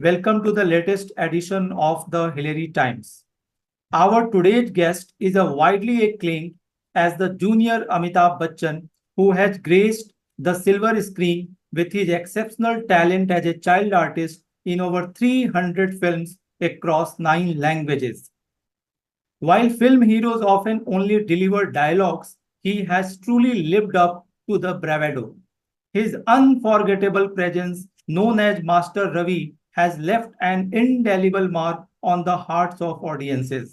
Welcome to the latest edition of the Hillary Times. Our today's guest is a widely acclaimed as the junior Amitabh Bachchan, who has graced the silver screen with his exceptional talent as a child artist in over 300 films across 9 languages. While film heroes often only deliver dialogues, he has truly lived up to the bravado. His unforgettable presence, known as Master Ravi, has left an indelible mark on the hearts of audiences.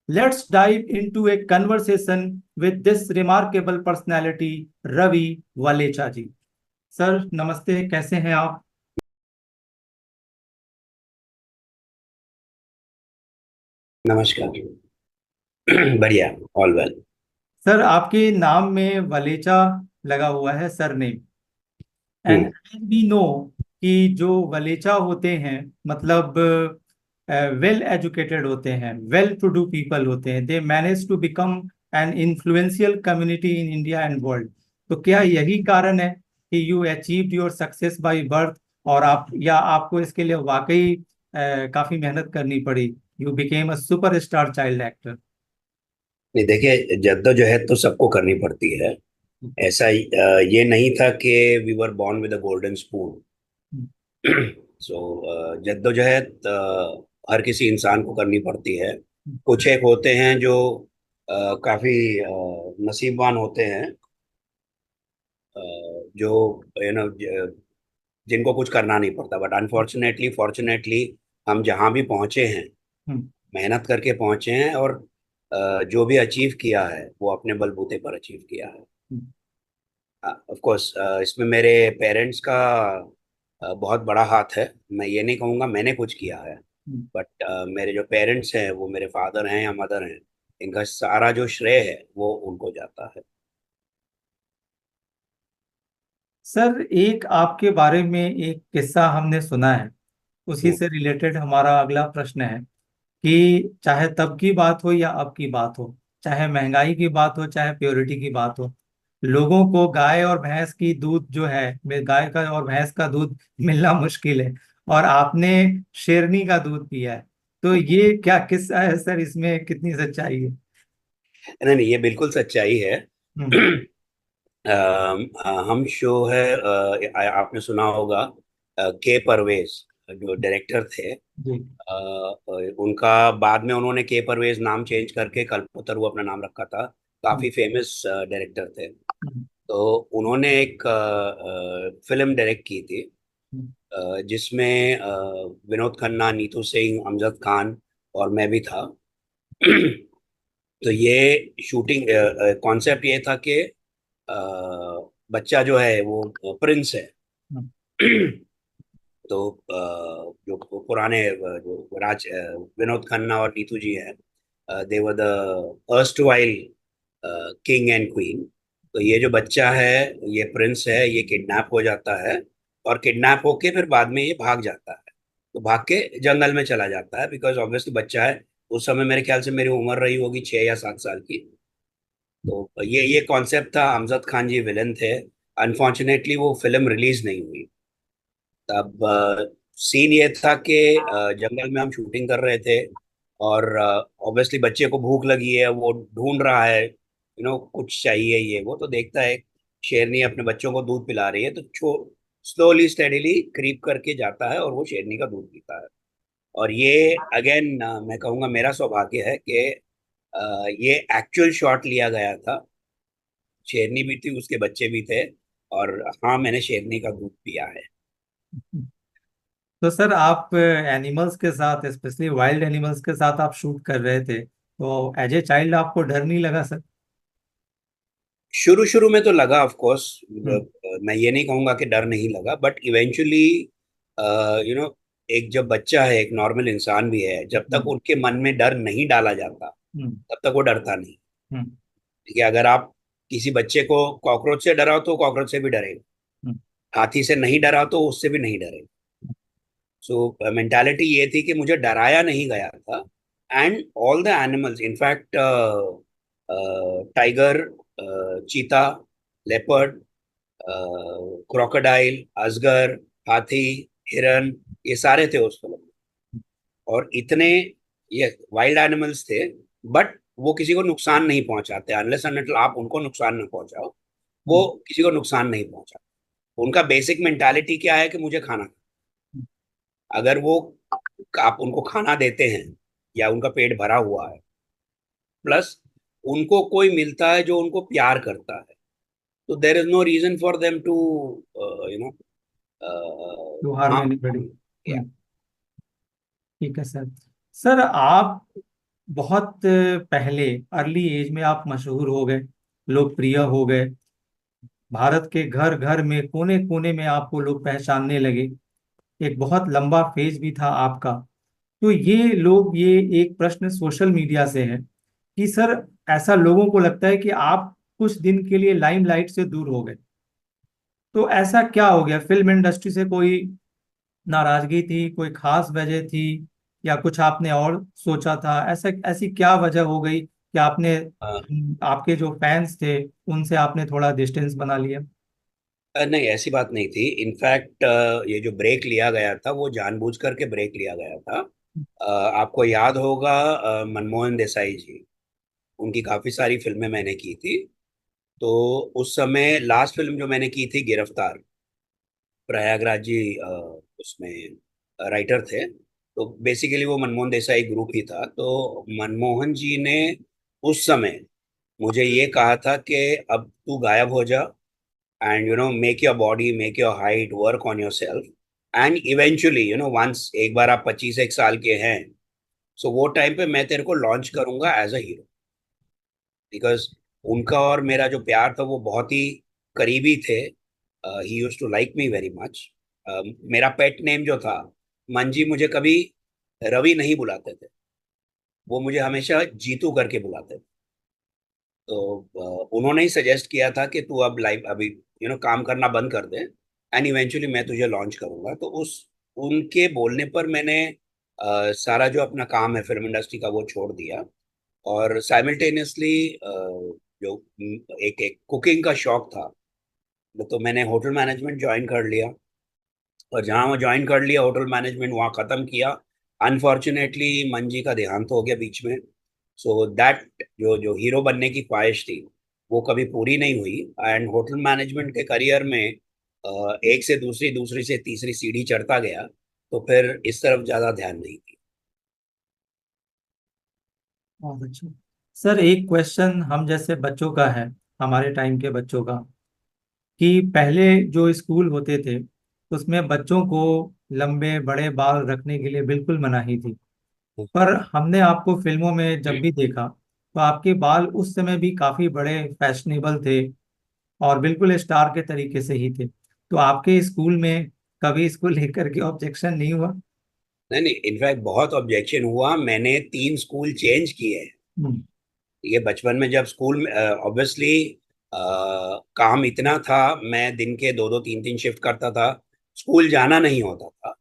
Let's dive into a conversation with this remarkable personality, Ravi Walecha ji. Sir नमस्ते, कैसे हैं आप? नमस्कार। बढ़िया, all well. Sir आपके नाम में वलेचा लगा हुआ है, surname. And hmm. We know कि जो वलेचा होते हैं मतलब वेल एजुकेटेड होते हैं, वेल टू डू पीपल होते हैं, they manage to become an influential community in India and world. तो क्या यही कारण है कि you achieved your success by birth, और आप या आपको इसके लिए वाकई काफी मेहनत करनी पड़ी? You became a superstar child actor. नहीं, देखिए, जद्दोजहद तो सबको करनी पड़ती है। ऐसा ये नहीं था कि we were born with a golden spoon. So जद्दोजहद हर किसी इंसान को करनी पड़ती है। कुछ एक होते हैं जो काफी नसीबवान होते हैं, अ, जो जिनको कुछ करना नहीं पड़ता। बट अनफॉर्चुनेटली फॉर्चुनेटली हम जहाँ भी पहुंचे हैं, मेहनत करके पहुंचे हैं, और जो भी अचीव किया है वो अपने बलबूते पर अचीव किया है। ऑफ कोर्स इसमें मेरे पेरेंट्स का बहुत बड़ा हाथ है। मैं ये नहीं कहूँगा मैंने कुछ किया है, बट मेरे जो पेरेंट्स हैं, वो मेरे फादर हैं या मदर हैं, इनका सारा जो श्रेय है वो उनको जाता है। सर एक आपके बारे में एक किस्सा हमने सुना है, उसी हम्म। से रिलेटेड हमारा अगला प्रश्न है कि चाहे तब की बात हो या अब की बात हो, चाहे महंगाई की बात हो चाहे प्योरिटी की बात हो, लोगों को गाय और भैंस की दूध जो है, गाय का और भैंस का दूध मिलना मुश्किल है, और आपने शेरनी का दूध पिया है। तो ये क्या किस्सा है सर, इसमें कितनी सच्चाई है? नहीं नहीं, ये बिल्कुल सच्चाई है। हम्म। हम शो है, आपने सुना होगा, के परवेज जो डायरेक्टर थे। जी। उनका बाद में उन्होंने के परवेज नाम चेंज करके कल्पतरु अपना नाम रखा था। हम्म। काफी फेमस डायरेक्टर थे। हम्म। तो उन्होंने एक फिल्म डायरेक्ट की थी, हम्म। जिसमें विनोद खन्ना, नीतू सिंह, अमजद खान और मैं भी था। तो ये शूटिंग कॉन्सेप्ट ये था कि अ, बच्चा जो है वो प्रिंस है। हम्म। तो जो पुराने जो विनोद खन्ना और नीतू जी हैं, they were the erstwhile king and queen. तो ये जो बच्चा है, ये प्रिंस है, ये किडनैप हो जाता है, और किडनैप होके फिर बाद में ये भाग जाता है। तो भाग के जंगल में चला जाता है, बिकॉज ऑब्वियसली बच्चा है। उस समय मेरे ख्याल से मेरी उम्र रही होगी 6 या 7 साल की। तो ये कॉन्सेप्ट था। अमजद खान जी विलन थे। अनफॉर्चुनेटली वो फिल्म रिलीज नहीं हुई। तब सीन ये था कि जंगल में हम शूटिंग कर रहे थे, और ऑब्वियसली बच्चे को भूख लगी है, वो ढूंढ रहा है, कुछ चाहिए ये वो। तो देखता है शेरनी अपने बच्चों को दूध पिला रही है, तो स्लोली स्टेडीली क्रीप करके जाता है और वो शेरनी का दूध पीता है। और ये अगेन मैं कहूँगा मेरा सौभाग्य है कि ये एक्चुअल शॉट लिया गया था। शेरनी भी थी, उसके बच्चे भी थे, और हाँ, मैंने शेरनी का दूध पिया है। तो सर आप एनिमल्स के साथ, स्पेशली वाइल्ड एनिमल्स के साथ आप शूट कर रहे थे, तो एज ए चाइल्ड आपको डर नहीं लगा सर? शुरू शुरू में तो लगा, ऑफ कोर्स। हम्म। मैं ये नहीं कहूंगा कि डर नहीं लगा, बट इवेंचुअली यू नो एक जब बच्चा है, एक नॉर्मल इंसान भी है, जब तक हम्म। उनके मन में डर नहीं डाला जाता हम्म। तब तक वो डरता नहीं। हम्म। ठीक है, अगर आप किसी बच्चे को कॉकरोच से डराओ तो कॉकरोच से भी डरेगा। हम्म। हाथी से नहीं डराओ तो उससे भी नहीं डरेगा। सो मेंटालिटी ये थी कि मुझे डराया नहीं गया था। And all the animals, in fact tiger, चीता, लेपर्ड, क्रोकोडाइल, अजगर, हाथी, हिरन, ये सारे थे उस फिल्म में। और इतने ये वाइल्ड एनिमल्स थे, बट वो किसी को नुकसान नहीं पहुंचाते, अनलेस अनटिल आप उनको नुकसान न पहुंचाओ, वो किसी को नुकसान नहीं पहुंचा। उनका बेसिक मेंटालिटी क्या है कि मुझे खाना, अगर वो आप उनको खाना देते हैं या उनका पेट भरा हुआ है, प्लस उनको कोई मिलता है जो उनको प्यार करता है, तो there is no reason for them to you know to harm harm anybody. या ठीक है सर। सर आप बहुत पहले अर्ली एज में आप मशहूर हो गए, लोकप्रिय हो गए, भारत के घर घर में कोने कोने में आपको लोग पहचानने लगे। एक बहुत लंबा फेज भी था आपका। तो ये एक प्रश्न सोशल मीडिया से है कि सर, ऐसा लोगों को लगता है कि आप कुछ दिन के लिए लाइमलाइट से दूर हो गए। तो ऐसा क्या हो गया? फिल्म इंडस्ट्री से कोई नाराजगी थी, कोई खास वजह थी, या कुछ आपने और सोचा था? ऐसी क्या वजह हो गई कि आपने आपके जो फैंस थे उनसे आपने थोड़ा डिस्टेंस बना लिया? नहीं, ऐसी बात नहीं थी। इनफैक्ट ये जो ब्रेक लिया गया था वो जानबूझ करके ब्रेक लिया गया था। आपको याद होगा, मनमोहन देसाई जी, उनकी काफी सारी फिल्में मैंने की थी। तो उस समय लास्ट फिल्म जो मैंने की थी गिरफ्तार, प्रयागराज जी उसमें राइटर थे। तो बेसिकली वो मनमोहन देसाई ग्रुप ही था। तो मनमोहन जी ने उस समय मुझे ये कहा था कि अब तू गायब हो जा, and make your body, make your height, work on yourself, and eventually once एक बार आप 25 एक साल के हैं, सो वो टाइम पे मैं तेरे को लॉन्च करूंगा एज अ हीरो। बिकॉज उनका और मेरा जो प्यार था वो बहुत ही करीबी थे। He used to like me very much. मेरा पेट नेम जो था मंजी, मुझे कभी रवि नहीं बुलाते थे, वो मुझे हमेशा जीतू करके बुलाते थे। तो उन्होंने ही सजेस्ट किया था कि तू अब लाइव अभी काम करना बंद कर दे, एंड इवेंचुअली मैं तुझे लॉन्च करूंगा। तो उस उनके बोलने पर मैंने सारा जो अपना काम है फिल्म इंडस्ट्री का वो छोड़ दिया। और साइमल्टेनियसली जो एक एक कुकिंग का शौक था, तो मैंने होटल मैनेजमेंट ज्वाइन कर लिया। और जहाँ मैं ज्वाइन कर लिया होटल मैनेजमेंट, वहाँ ख़त्म किया। अनफॉर्चुनेटली मंजी का देहांत हो गया बीच में। सो दैट जो जो हीरो बनने की ख्वाहिश थी वो कभी पूरी नहीं हुई। एंड होटल मैनेजमेंट के करियर में एक से दूसरी, दूसरी से तीसरी सीढ़ी चढ़ता गया, तो फिर इस तरफ ज़्यादा ध्यान नहीं दिया। बहुत अच्छा। सर एक क्वेश्चन हम जैसे बच्चों का है, हमारे टाइम के बच्चों का, कि पहले जो स्कूल होते थे उसमें बच्चों को लंबे बड़े बाल रखने के लिए बिल्कुल मनाही थी। पर हमने आपको फिल्मों में जब भी देखा तो आपके बाल उस समय भी काफी बड़े फैशनेबल थे और बिल्कुल स्टार के तरीके से ही थे। तो आपके स्कूल में कभी इसको लेकर के ऑब्जेक्शन नहीं हुआ? नहीं नहीं, इनफैक्ट बहुत ऑब्जेक्शन हुआ। मैंने 3 स्कूल चेंज किए हैं। हम्म। ये बचपन में जब स्कूल में ऑब्वियसली काम इतना था, मैं दिन के 2 2 3 3 शिफ्ट करता था, स्कूल जाना नहीं होता था।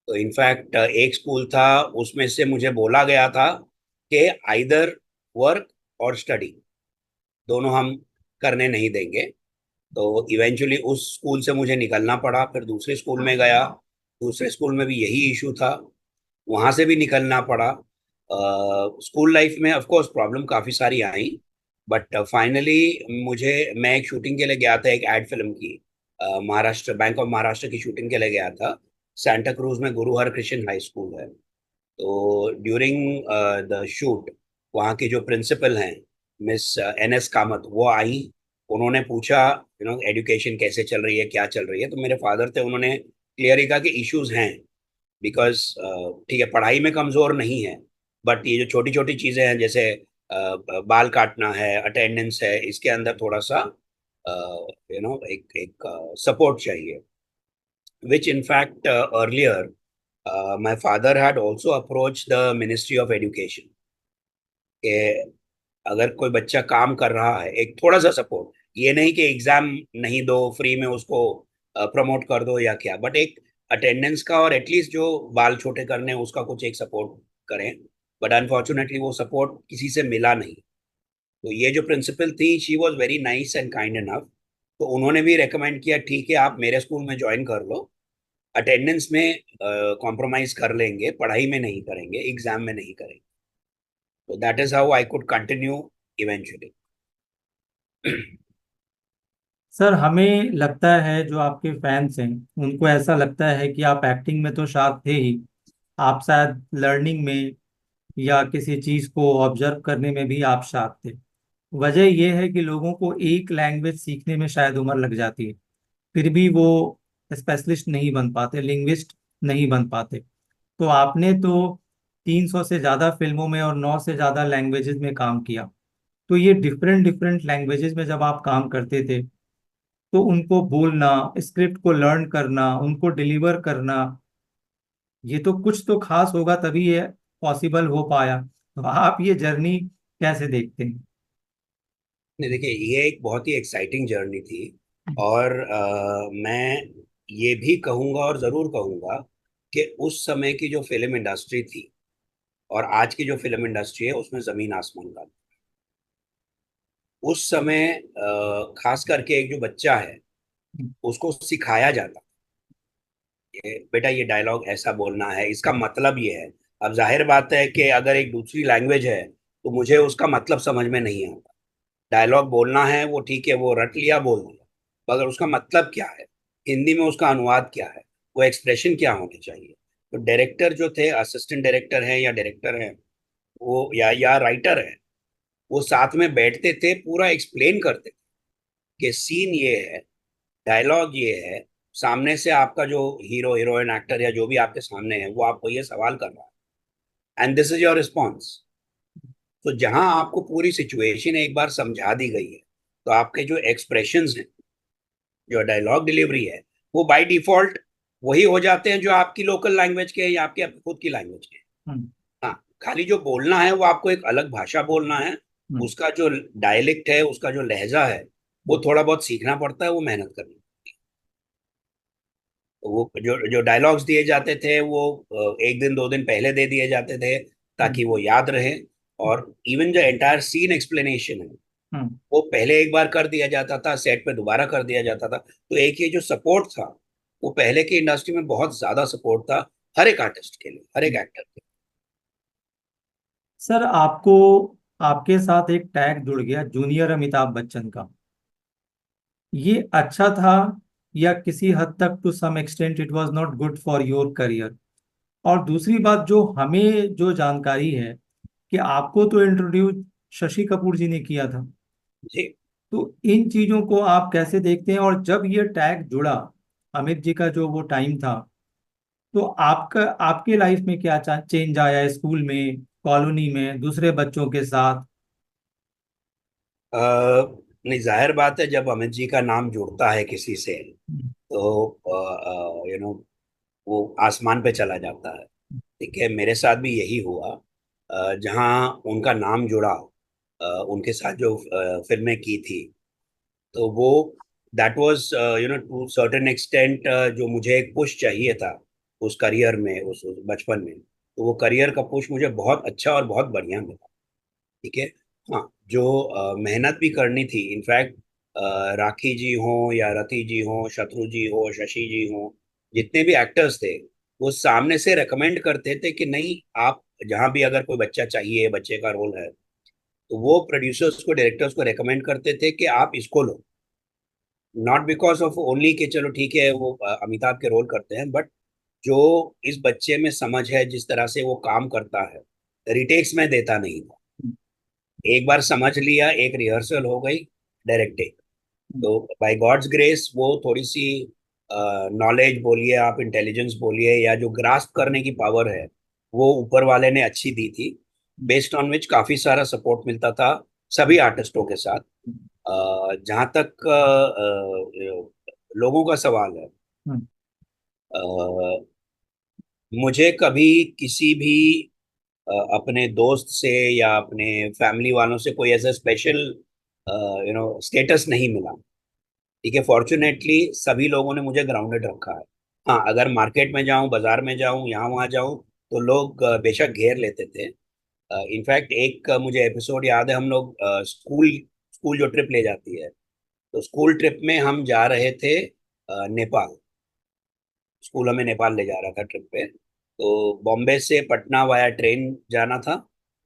तो इनफैक्ट एक स्कूल था, उसमें से मुझे बोला गया था कि आइदर वर्क और स्टडी, दोनों हम करने नहीं देंगे। तो इवेंचुअली उस स्कूल से मुझे निकलना पड़ा, फिर दूसरे स्कूल में गया, दूसरे स्कूल में भी यही इशू था, वहां से भी निकलना पड़ा। स्कूल लाइफ में ऑफ कोर्स प्रॉब्लम काफ़ी सारी आई, बट फाइनली मुझे, मैं एक शूटिंग के लिए गया था एक एड फिल्म की, महाराष्ट्र, बैंक ऑफ महाराष्ट्र की शूटिंग के लिए गया था। सेंटा क्रूज में गुरु हरकृष्ण हाई स्कूल है। तो ड्यूरिंग द शूट वहाँ की जो प्रिंसिपल हैं, मिस NS कामत, वो आई। उन्होंने पूछा एजुकेशन कैसे चल रही है, क्या चल रही है। तो मेरे फादर थे, उन्होंने क्लियर ही कहा कि इश्यूज हैं। बिकॉज ठीक है, पढ़ाई में कमजोर नहीं है, बट ये जो छोटी छोटी चीजें हैं, जैसे बाल काटना है, अटेंडेंस है, इसके अंदर थोड़ा सा एक एक सपोर्ट चाहिए। विच in fact earlier my father had also approached the Ministry of Education कि अगर कोई बच्चा काम कर रहा है, एक थोड़ा सा सपोर्ट, ये नहीं कि एग्जाम नहीं दो, फ्री में उसको प्रमोट कर दो या क्या, बट एक अटेंडेंस का और एटलीस्ट जो बाल छोटे करने हैं उसका कुछ एक सपोर्ट करें। बट अनफॉर्चुनेटली वो सपोर्ट किसी से मिला नहीं। तो ये जो प्रिंसिपल थी, she was very nice and kind enough. तो उन्होंने भी रेकमेंड किया, ठीक है आप मेरे स्कूल में ज्वाइन कर लो, अटेंडेंस में कॉम्प्रोमाइज कर लेंगे, पढ़ाई में नहीं करेंगे, एग्जाम में नहीं करेंगे. तो that is how I could continue eventually. Sir हमें लगता है जो आपके फैंस हैं उनको ऐसा लगता है कि आप एक्टिंग में तो शार्प थे ही, आप शायद लर्निंग में या किसी चीज को ऑब्जर्व करने में भी आप शार्प थे। वजह यह है कि लोगों को एक लैंग्वेज सीखने में शायद उम्र लग जाती है, फिर भी वो स्पेशलिस्ट नहीं बन पाते, लिंग्विस्ट नहीं बन पाते। तो आपने तो 300 से ज्यादा फिल्मों में और 9 से ज्यादा लैंग्वेजेस में काम किया। तो ये डिफरेंट डिफरेंट लैंग्वेजेस में जब आप काम करते थे तो उनको बोलना, स्क्रिप्ट को लर्न करना, उनको डिलीवर करना, ये तो कुछ तो खास होगा तभी ये पॉसिबल हो पाया। तो आप ये जर्नी कैसे देखते हैं? नहीं, देखिए, ये एक बहुत ही एक्साइटिंग जर्नी थी. और मैं ये भी कहूंगा और जरूर कहूंगा कि उस समय की जो फिल्म इंडस्ट्री थी और आज की जो फिल्म इंडस्ट्री है, उसमें जमीन आसमान का. उस समय खास करके एक जो बच्चा है, उसको सिखाया जाता है, बेटा ये डायलॉग ऐसा बोलना है, इसका मतलब ये है. अब जाहिर बात है कि अगर एक दूसरी लैंग्वेज है तो मुझे उसका मतलब समझ में नहीं आता. डायलॉग बोलना है, वो ठीक है, वो रट लिया, बोल दिया, मगर उसका मतलब क्या है, हिंदी में उसका अनुवाद क्या है, वो एक्सप्रेशन क्या होने चाहिए. तो डायरेक्टर जो थे, असिस्टेंट डायरेक्टर हैं या डायरेक्टर हैं, वो या राइटर हैं, वो साथ में बैठते थे, पूरा एक्सप्लेन करते थे कि सीन ये है, डायलॉग ये है, सामने से आपका जो हीरो हीरोइन एक्टर या जो भी आपके सामने है, वो आपको ये सवाल कर रहा है, and this is your response. तो जहां आपको पूरी सिचुएशन एक बार समझा दी गई है, तो आपके जो एक्सप्रेशंस हैं, जो डायलॉग डिलीवरी है, वो बाय डिफॉल्ट वही हो जाते हैं जो आपकी लोकल लैंग्वेज के या आपके खुद की लैंग्वेज के. हम्म। हाँ, खाली जो बोलना है वो आपको एक अलग भाषा बोलना है. हम्म। उसका जो डायलेक्ट है, उसका जो लहजा है, वो थोड़ा बहुत सीखना पड़ता है, वो मेहनत करनी. तो वो जो डायलॉग्स दिए जाते थे, वो एक दिन दो दिन पहले दे दिए जाते थे ताकि हम्म। वो याद रहे. और इवन जो एंटायर सीन एक्सप्लेनेशन है, हम्म। वो पहले एक बार कर दिया जाता था, सेट पे दोबारा कर दिया जाता था. तो एक ये जो सपोर्ट था, वो पहले की इंडस्ट्री में बहुत ज्यादा सपोर्ट था, हर एक आर्टिस्ट के लिए, हर एक हम्म। एक्टर के सर आपको, आपके साथ एक टैग जुड़ गया जूनियर अमिताभ बच्चन का, ये अच्छा था या किसी हद तक to some extent it was not good for your career? और दूसरी बात जो हमें जो जानकारी है कि आपको तो इंट्रोड्यूस शशि कपूर जी ने किया था, लिए. तो इन चीजों को आप कैसे देखते हैं? और जब ये टैग जुड़ा, अमित जी का जो वो टाइम था, तो आपका, आपके लाइफ में क्या चेंज आया, स्कूल में, कॉलोनी में, दूसरे बच्चों के साथ? नहीं, जाहिर बात है, जब अमित जी का नाम जुड़ता है किसी से, तो वो आसमान पे चला जाता है. ठीक है, मेरे साथ भी यही हुआ. जहाँ उनका नाम जुड़ा, उनके साथ जो फिल्में की थी, तो वो that was to certain extent, जो मुझे एक पुश चाहिए था उस करियर में, उस बचपन में, तो वो करियर का पुश मुझे बहुत अच्छा और बहुत बढ़िया मिला. ठीक है. हाँ, जो मेहनत भी करनी थी, इनफैक्ट राखी जी हो या रति जी हो, शत्रु जी हो, शशि जी हो, जितने भी एक्टर्स थे, वो सामने से रेकमेंड करते थे कि नहीं, आप जहाँ भी अगर कोई बच्चा चाहिए, बच्चे का रोल है, तो वो प्रोड्यूसर्स को, डायरेक्टर्स को रेकमेंड करते थे कि आप इसको लो. नॉट बिकॉज ऑफ ओनली कि चलो ठीक है वो अमिताभ के रोल करते हैं, बट जो इस बच्चे में समझ है, जिस तरह से वो काम करता है, रिटेक्स में देता नहीं था. एक बार समझ लिया, एक रिहर्सल हो गई, डायरेक्टिंग. तो बाय गॉड्स ग्रेस वो थोड़ी सी नॉलेज बोलिए, आप इंटेलिजेंस बोलिए, या जो ग्रास्प करने की पावर है, वो ऊपर वाले ने अच्छी दी थी, बेस्ड ऑन विच काफी सारा सपोर्ट मिलता था सभी आर्टिस्टों के साथ. जहाँ तक लोगों का सवाल है, अ, मुझे कभी किसी भी अपने दोस्त से या अपने फैमिली वालों से कोई ऐसा स्पेशल स्टेटस नहीं मिला. ठीक है, फॉर्चुनेटली सभी लोगों ने मुझे ग्राउंडेड रखा है. हाँ, अगर मार्केट में जाऊं, बाजार में जाऊं, यहाँ वहाँ जाऊं, तो लोग बेशक घेर लेते थे. इनफैक्ट एक मुझे एपिसोड याद है, हम लोग स्कूल स्कूल जो ट्रिप ले जाती है, तो स्कूल ट्रिप में हम जा रहे थे नेपाल. स्कूल हमें नेपाल ले जा रहा था ट्रिप पे। तो बॉम्बे से पटना वाया ट्रेन जाना था,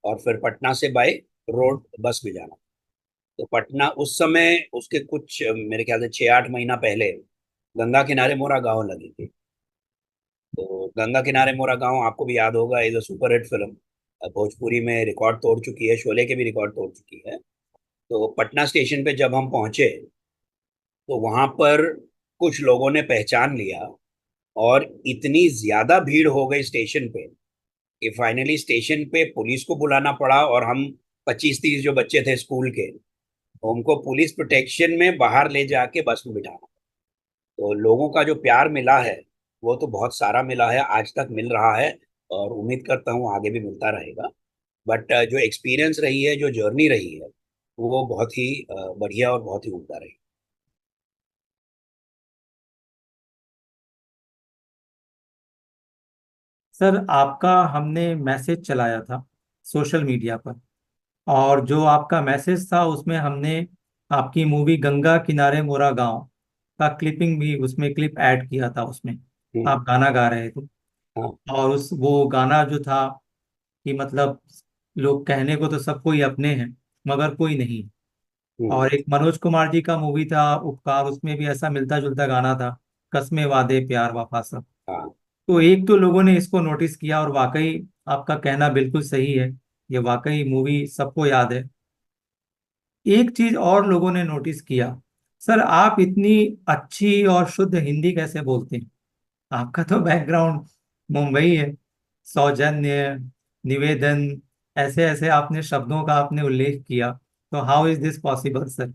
और फिर पटना से बाय रोड बस में जाना। तो पटना उस समय, उसके कुछ मेरे ख्याल से 6-8 महीना पहले गंगा किनारे मोरा गांव लगी थी। तो गंगा किनारे मोरा गांव आपको भी याद होगा, is a super hit film, Bhojpuri में रिकॉर्ड तोड़ चुकी है, शोले के भी रिकॉर्ड तोड़ चुकी है। तो पटना स्टेशन पे जब हम पहुंचे, तो वहां पर कुछ लोगों ने पहचान लिया, और इतनी ज्यादा भीड़ हो गई स्टेशन पे कि फाइनली स्टेशन पे पुलिस को बुलाना पड़ा, और हम 25-30 जो बच्चे थे स्कूल के, उनको पुलिस प्रोटेक्शन में बाहर ले जाके बस में बिठाना। तो लोगों का जो प्यार मिला है, वो तो बहुत सारा मिला है, आज तक मिल रहा है, और उम्मीद करता हूँ आगे भी मिलता रहेगा। बट जो एक्सपीरियंस रही है, जो जर्नी रही है, वो बहुत ही बढ़िया और बहुत ही उम्दा रही। सर, आपका हमने मैसेज चलाया था सोशल मीडिया पर, और जो आपका मैसेज था उसमें हमने आपकी मूवी गंगा किनारे मोरा गांव का क्लिपिंग भी, उसमें क्लिप ऐड किया था। उसमें हम्म। आप गाना गा रहे थे, हाँ। और उस वो गाना जो था कि मतलब लोग कहने को तो सब कोई अपने हैं मगर कोई नहीं। हम्म। और एक मनोज कुमार जी का मूवी था उपकार, उसमें भी ऐसा मिलता जुलता गाना था, कस्मे वादे प्यार वफा सब। हाँ। तो एक तो लोगों ने इसको नोटिस किया, और वाकई आपका कहना बिल्कुल सही है, ये वाकई मूवी सबको याद है। एक चीज और लोगों ने नोटिस किया, सर आप इतनी अच्छी और शुद्ध हिंदी कैसे बोलते हैं? आपका तो बैकग्राउंड मुंबई है। सौजन्य, निवेदन, ऐसे ऐसे आपने शब्दों का आपने उल्लेख किया, तो how is this possible sir?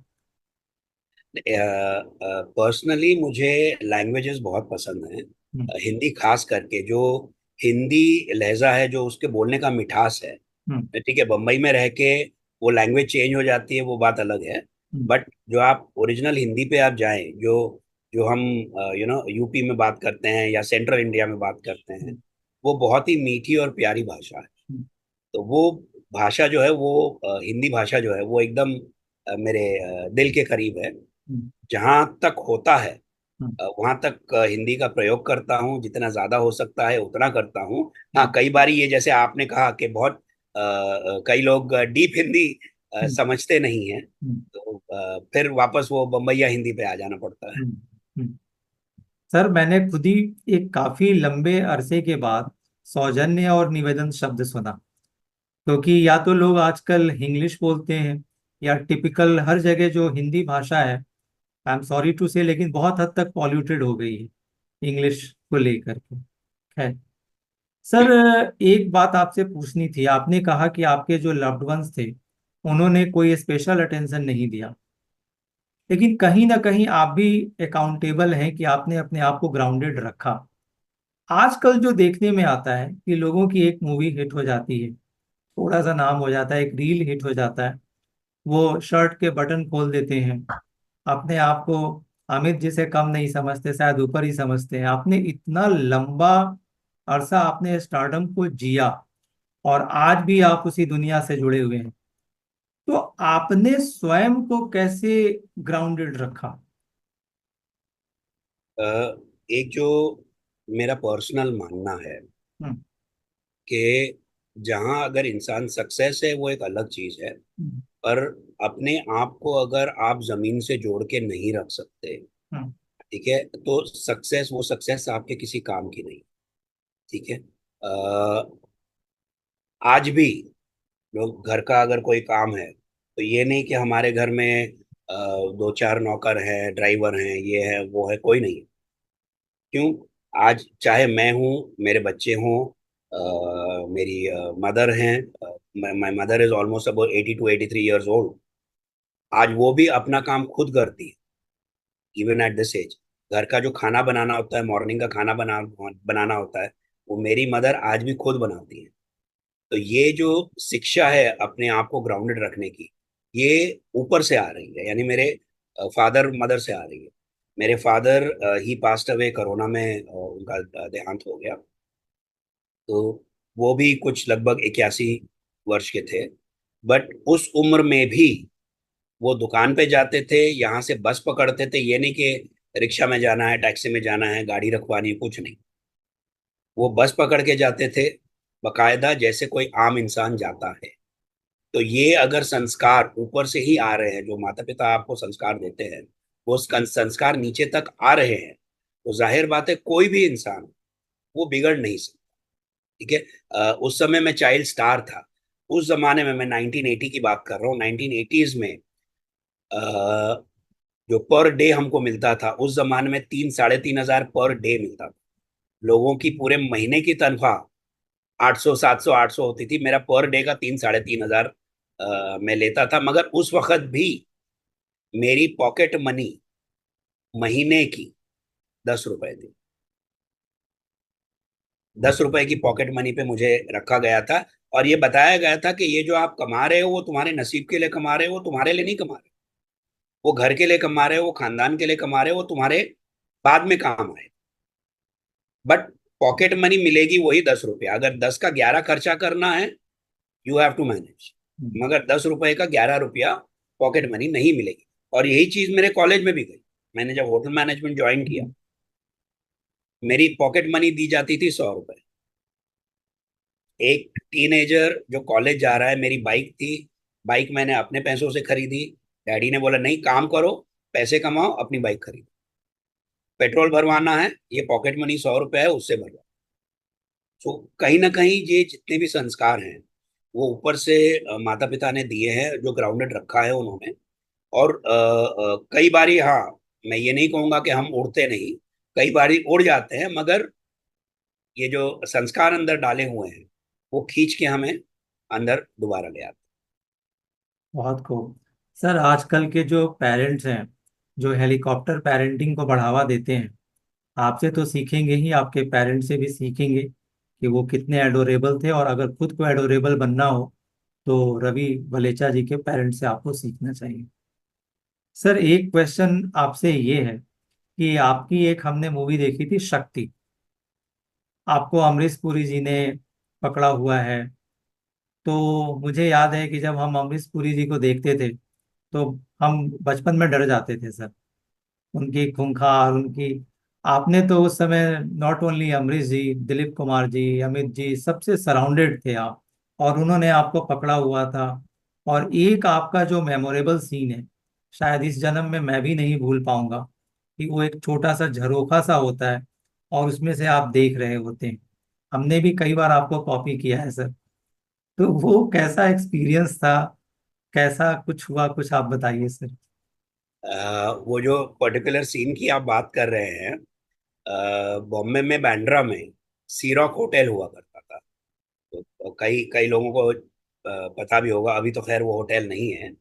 Personally मुझे लैंग्वेजेस बहुत पसंद हैं। हम्म। हिंदी खास करके, जो हिंदी लहजा है, जो उसके बोलने का मिठास है। हम्म। ठीक है, बम्बई में रह के वो लैंग्वेज चेंज हो जाती है, वो बात अलग है। हम्म। बट जो आप ओरिजिनल हिंदी पे आप जाएं, जो जो हम यूपी में बात करते हैं या सेंट्रल इंडिया में बात करते हैं, वो बहुत ही मीठी और प्यारी भाषा है। हम्म। तो वो भाषा जो है, वो हिंदी भाषा जो है, वो एकदम मेरे दिल के करीब है। हम्म। जहाँ तक होता है, हम्म। वहां तक हिंदी का प्रयोग करता हूँ, जितना ज्यादा हो सकता है उतना करता हूँ। हाँ, हम्म। कई बारी ये जैसे आपने कहा कि बहुत कई लोग डीप हिंदी हम्म। समझते नहीं हैं, हम्म। तो फिर वापस वो बम्बईया हिंदी पे आ जाना पड़ता है। हम्म। हम्म। सर, मैंने खुद ही एक काफी लंबे अरसे के बाद सौजन्य और निवेदन शब्द सुना, क्योंकि या तो लोग आजकल इंग्लिश बोलते हैं, या टिपिकल हर जगह जो हिंदी भाषा है, आई एम सॉरी टू से, लेकिन बहुत हद तक पॉल्यूटेड हो गई है इंग्लिश को लेकर के। है सर, एक बात आपसे पूछनी थी। आपने कहा कि आपके जो लव्ड वंस थे उन्होंने कोई स्पेशल अटेंशन नहीं दिया, लेकिन कहीं ना कहीं आप भी अकाउंटेबल हैं कि आपने अपने आप को ग्राउंडेड रखा। आजकल जो देखने में आता है कि लोगों की एक मूवी हिट हो जाती है, थोड़ा सा नाम हो जाता है, एक रील हिट हो जाता है, वो शर्ट के बटन खोल देते हैं, अपने आप को अमित जी से कम नहीं समझते, शायद ऊपर ही समझते हैं। आपने इतना लंबा अरसा आपने स्टारडम को जिया, और आज भी आप उसी दुनिया से जुड़े हुए हैं, तो आपने स्वयं को कैसे ग्राउंडेड रखा? अ, एक जो मेरा पर्सनल मानना है हम्म। कि जहाँ अगर इंसान सक्सेस है, वो एक अलग चीज है। हम्म। पर अपने आप को अगर आप जमीन से जोड़ के नहीं रख सकते, हम्म। ठीक है, तो सक्सेस, वो सक्सेस आपके किसी काम की नहीं। ठीक है। आज भी लोग, घर का अगर कोई काम है, तो ये नहीं कि हमारे घर में 2-4 नौकर हैं, ड्राइवर हैं, ये है वो है, कोई नहीं। क्यों? आज चाहे मैं हूँ, मेरे बच्चे हों, मेरी मदर हैं, my mother is almost about 80 to 83 years old। आज वो भी अपना काम खुद करती है, इवन एट दिस एज। घर का जो खाना बनाना होता है, मॉर्निंग का खाना बनाना होता है, वो मेरी मदर आज भी खुद बनाती है। तो ये जो शिक्षा है अपने आप को ग्राउंडेड रखने की, ये ऊपर से आ रही है, यानी मेरे फादर मदर से आ रही है। मेरे फादर ही पास्ट अवे कोरोना में, उनका देहांत हो गया। तो वो भी कुछ लगभग 81 वर्ष के थे। बट उस उम्र में भी वो दुकान पे जाते थे, यहाँ से बस पकड़ते थे, ये नहीं कि रिक्शा में जाना है, टैक्सी में जाना है, गाड़ी रखवानी है, कुछ नहीं। वो बस पकड़ के जाते थे बकायदा, जैसे कोई आम इंसान जाता है। तो ये अगर संस्कार ऊपर से ही आ रहे हैं, जो माता पिता आपको संस्कार देते हैं, वो संस्कार नीचे तक आ रहे हैं, तो जाहिर बात है कोई भी इंसान वो बिगड़ नहीं सकता। ठीक है। उस समय मैं चाइल्ड स्टार था। उस जमाने में, मैं 1980 की बात कर रहा हूँ, 1980s में जो पर डे हमको मिलता था, उस जमाने में 3 साढ़े 3 हजार पर डे मिलता था। लोगों की पूरे महीने की तनख्वाह 800 700 800 होती थी, मेरा पर डे का 3 साढ़े 3 हजार मैं लेता था। मगर उस वक्त भी मेरी पॉकेट मनी महीने की 10 रुपए थी। 10 रुपए की पॉकेट मनी पे मुझे रखा गया था, और ये बताया गया था कि ये जो आप कमा रहे हो वो तुम्हारे नसीब के लिए कमा रहे हो, वो तुम्हारे लिए नहीं कमा रहे। वो घर के लिए कमा रहे हो, वो खानदान के लिए कमा रहे हो, वो तुम्हारे बाद में काम आए। बट पॉकेट मनी मिलेगी वही 10 रुपया। अगर 10 का 11 खर्चा करना है, यू हैव टू मैनेज। मगर 10 रुपए का 11 रुपया पॉकेट मनी नहीं मिलेगी। और यही चीज मेरे कॉलेज में भी गई। मैंने जब होटल मैनेजमेंट ज्वाइन किया, मेरी पॉकेट मनी दी जाती थी 100 रुपए। एक टीनेजर जो कॉलेज जा रहा है, मेरी बाइक थी, बाइक मैंने अपने पैसों से खरीदी। डैडी ने बोला नहीं, काम करो, पैसे कमाओ, अपनी बाइक खरीदो। पेट्रोल भरवाना है, ये पॉकेट मनी 100 रुपए है, उससे भरवा। तो कहीं ना कहीं ये जितने भी संस्कार हैं, वो ऊपर से माता पिता ने दिए हैं, जो ग्राउंडेड रखा है उन्होंने। और कई बारी, हाँ, मैं ये नहीं कहूंगा कि हम उड़ते नहीं, कई बारी उड़ जाते हैं, मगर ये जो संस्कार अंदर डाले हुए हैं, वो खींच के हमें अंदर दोबारा ले आते बहुत खूब। सर, आजकल के जो पेरेंट्स हैं, जो हेलीकॉप्टर पेरेंटिंग को बढ़ावा देते हैं, आपसे तो सीखेंगे ही, आपके पेरेंट्स से भी सीखेंगे कि वो कितने एडोरेबल थे। और अगर खुद को एडोरेबल बनना हो तो रवि वलेचा जी के पेरेंट्स से आपको सीखना चाहिए। सर, एक क्वेश्चन आपसे ये है कि आपकी एक हमने मूवी देखी थी, शक्ति। आपको अमरीश पुरी जी ने पकड़ा हुआ है। तो मुझे याद है कि जब हम अमरीश पुरी जी को देखते थे तो हम बचपन में डर जाते थे सर, उनकी खूंखार, उनकी। आपने तो उस समय नॉट ओनली अमरीश जी, दिलीप कुमार जी, अमित जी, सबसे सराउंडेड थे आप, और उन्होंने आपको पकड़ा हुआ था। और एक आपका जो मेमोरेबल सीन है, शायद इस जन्म में मैं भी नहीं भूल पाऊंगा, कि वो एक छोटा सा झरोखा सा होता है और उसमें से आप देख रहे होते हैं। हमने भी कई बार आपको कॉपी किया है सर। तो वो कैसा एक्सपीरियंस था, कैसा कुछ हुआ, कुछ आप बताइए सर। वो जो पर्टिकुलर सीन की आप बात कर रहे हैं, बॉम्बे में बांद्रा में सीरॉक होटल हुआ करता था। तो कई कई लोगों को पता भी होगा, अभी तो खैर वो होटल नहीं है।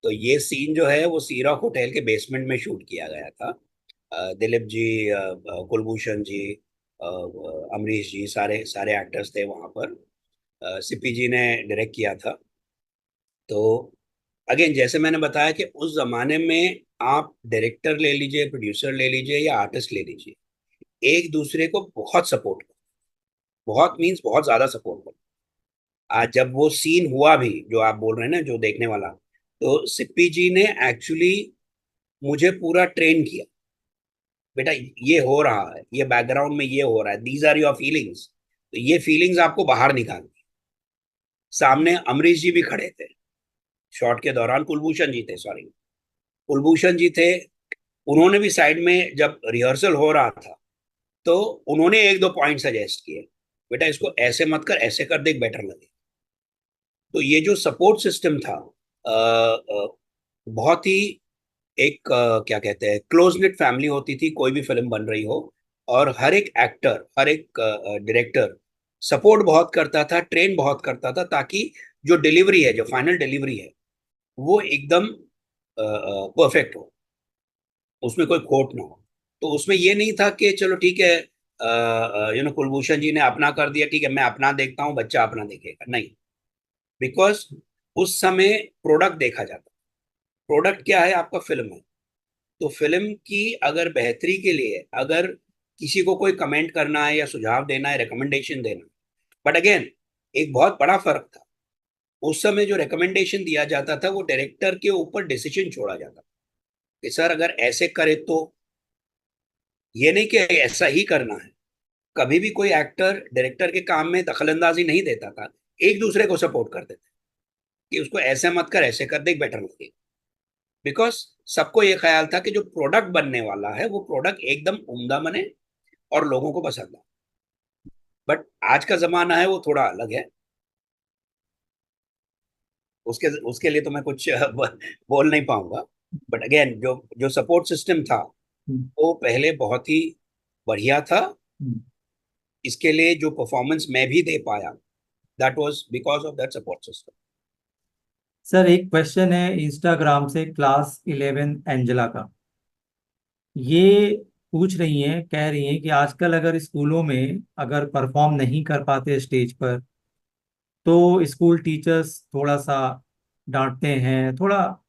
तो ये सीन जो है वो सीरॉक होटल के बेसमेंट में शूट किया गया था। दिलीप जी, कुलभूषण जी, अमरीश जी, सारे सारे एक्टर्स थे वहाँ पर। सिप्पी जी ने डायरेक्ट किया था। तो अगेन, जैसे मैंने बताया कि उस जमाने में आप डायरेक्टर ले लीजिए, प्रोड्यूसर ले लीजिए, या आर्टिस्ट ले लीजिए, एक दूसरे को बहुत सपोर्ट कर, बहुत मीन्स बहुत ज्यादा सपोर्ट कर। आज जब वो सीन हुआ भी, जो आप बोल रहे हैं ना, जो देखने वाला, तो सिप्पी जी ने एक्चुअली मुझे पूरा ट्रेन किया। बेटा, ये हो रहा है, ये बैकग्राउंड में ये हो रहा है, दीज आर योर फीलिंग्स, तो ये फीलिंग्स आपको बाहर निकालनी। सामने अमरीश जी भी खड़े थे शॉट के दौरान, कुलभूषण जी थे, सॉरी, कुलभूषण जी थे। उन्होंने भी साइड में जब रिहर्सल हो रहा था, तो उन्होंने एक दो पॉइंट सजेस्ट किए, बेटा इसको ऐसे मत कर, ऐसे कर, देख बेटर लगे। तो ये जो सपोर्ट सिस्टम था, बहुत ही एक क्या कहते हैं, क्लोज निट फैमिली होती थी, कोई भी फिल्म बन रही हो, और हर एक एक्टर, हर एक डायरेक्टर सपोर्ट बहुत करता था, ट्रेन बहुत करता था, ताकि जो डिलीवरी है, जो फाइनल डिलीवरी है, वो एकदम परफेक्ट हो, उसमें कोई खोट ना हो। तो उसमें ये नहीं था कि चलो ठीक है, कुलभूषण जी ने अपना कर दिया, ठीक है मैं अपना देखता हूँ, बच्चा अपना देखेगा, नहीं। बिकॉज उस समय प्रोडक्ट देखा जाता। प्रोडक्ट क्या है? आपका फिल्म है। तो फिल्म की अगर बेहतरी के लिए, अगर किसी को कोई कमेंट करना है या सुझाव देना है, रिकमेंडेशन देना, बट अगेन, एक बहुत बड़ा फर्क था। उस समय जो रिकमेंडेशन दिया जाता था, वो डायरेक्टर के ऊपर डिसीजन छोड़ा जाता था कि सर अगर ऐसे करे तो, ये नहीं कि ऐसा ही करना है। कभी भी कोई एक्टर डायरेक्टर के काम में दखलंदाजी नहीं देता था, एक दूसरे को सपोर्ट करते थे कि उसको ऐसे मत कर, ऐसे कर, देख बेटर लगेगा। बिकॉज सबको ये ख्याल था कि जो प्रोडक्ट बनने वाला है वो प्रोडक्ट एकदम उम्दा बने और लोगों को पसंद आए। बट आज का जमाना है वो थोड़ा अलग है। उसके उसके लिए तो मैं कुछ बोल नहीं पाऊंगा। बट अगेन जो जो सपोर्ट सिस्टम था हम्म, वो पहले बहुत ही बढ़िया था। हम्म। इसके लिए जो परफॉर्मेंस मैं भी दे पाया, that was because of that support system. Sir एक क्वेश्चन है इंस्टाग्राम से क्लास 11 एंजेला का। ये पूछ रही हैं, कह रही हैं कि आजकल अगर स्कूलों में अगर परफॉर्म नहीं कर पाते स्टेज पर तो स्कूल टीचर्स थोड़ा सा डांटते हैं, थोड़ा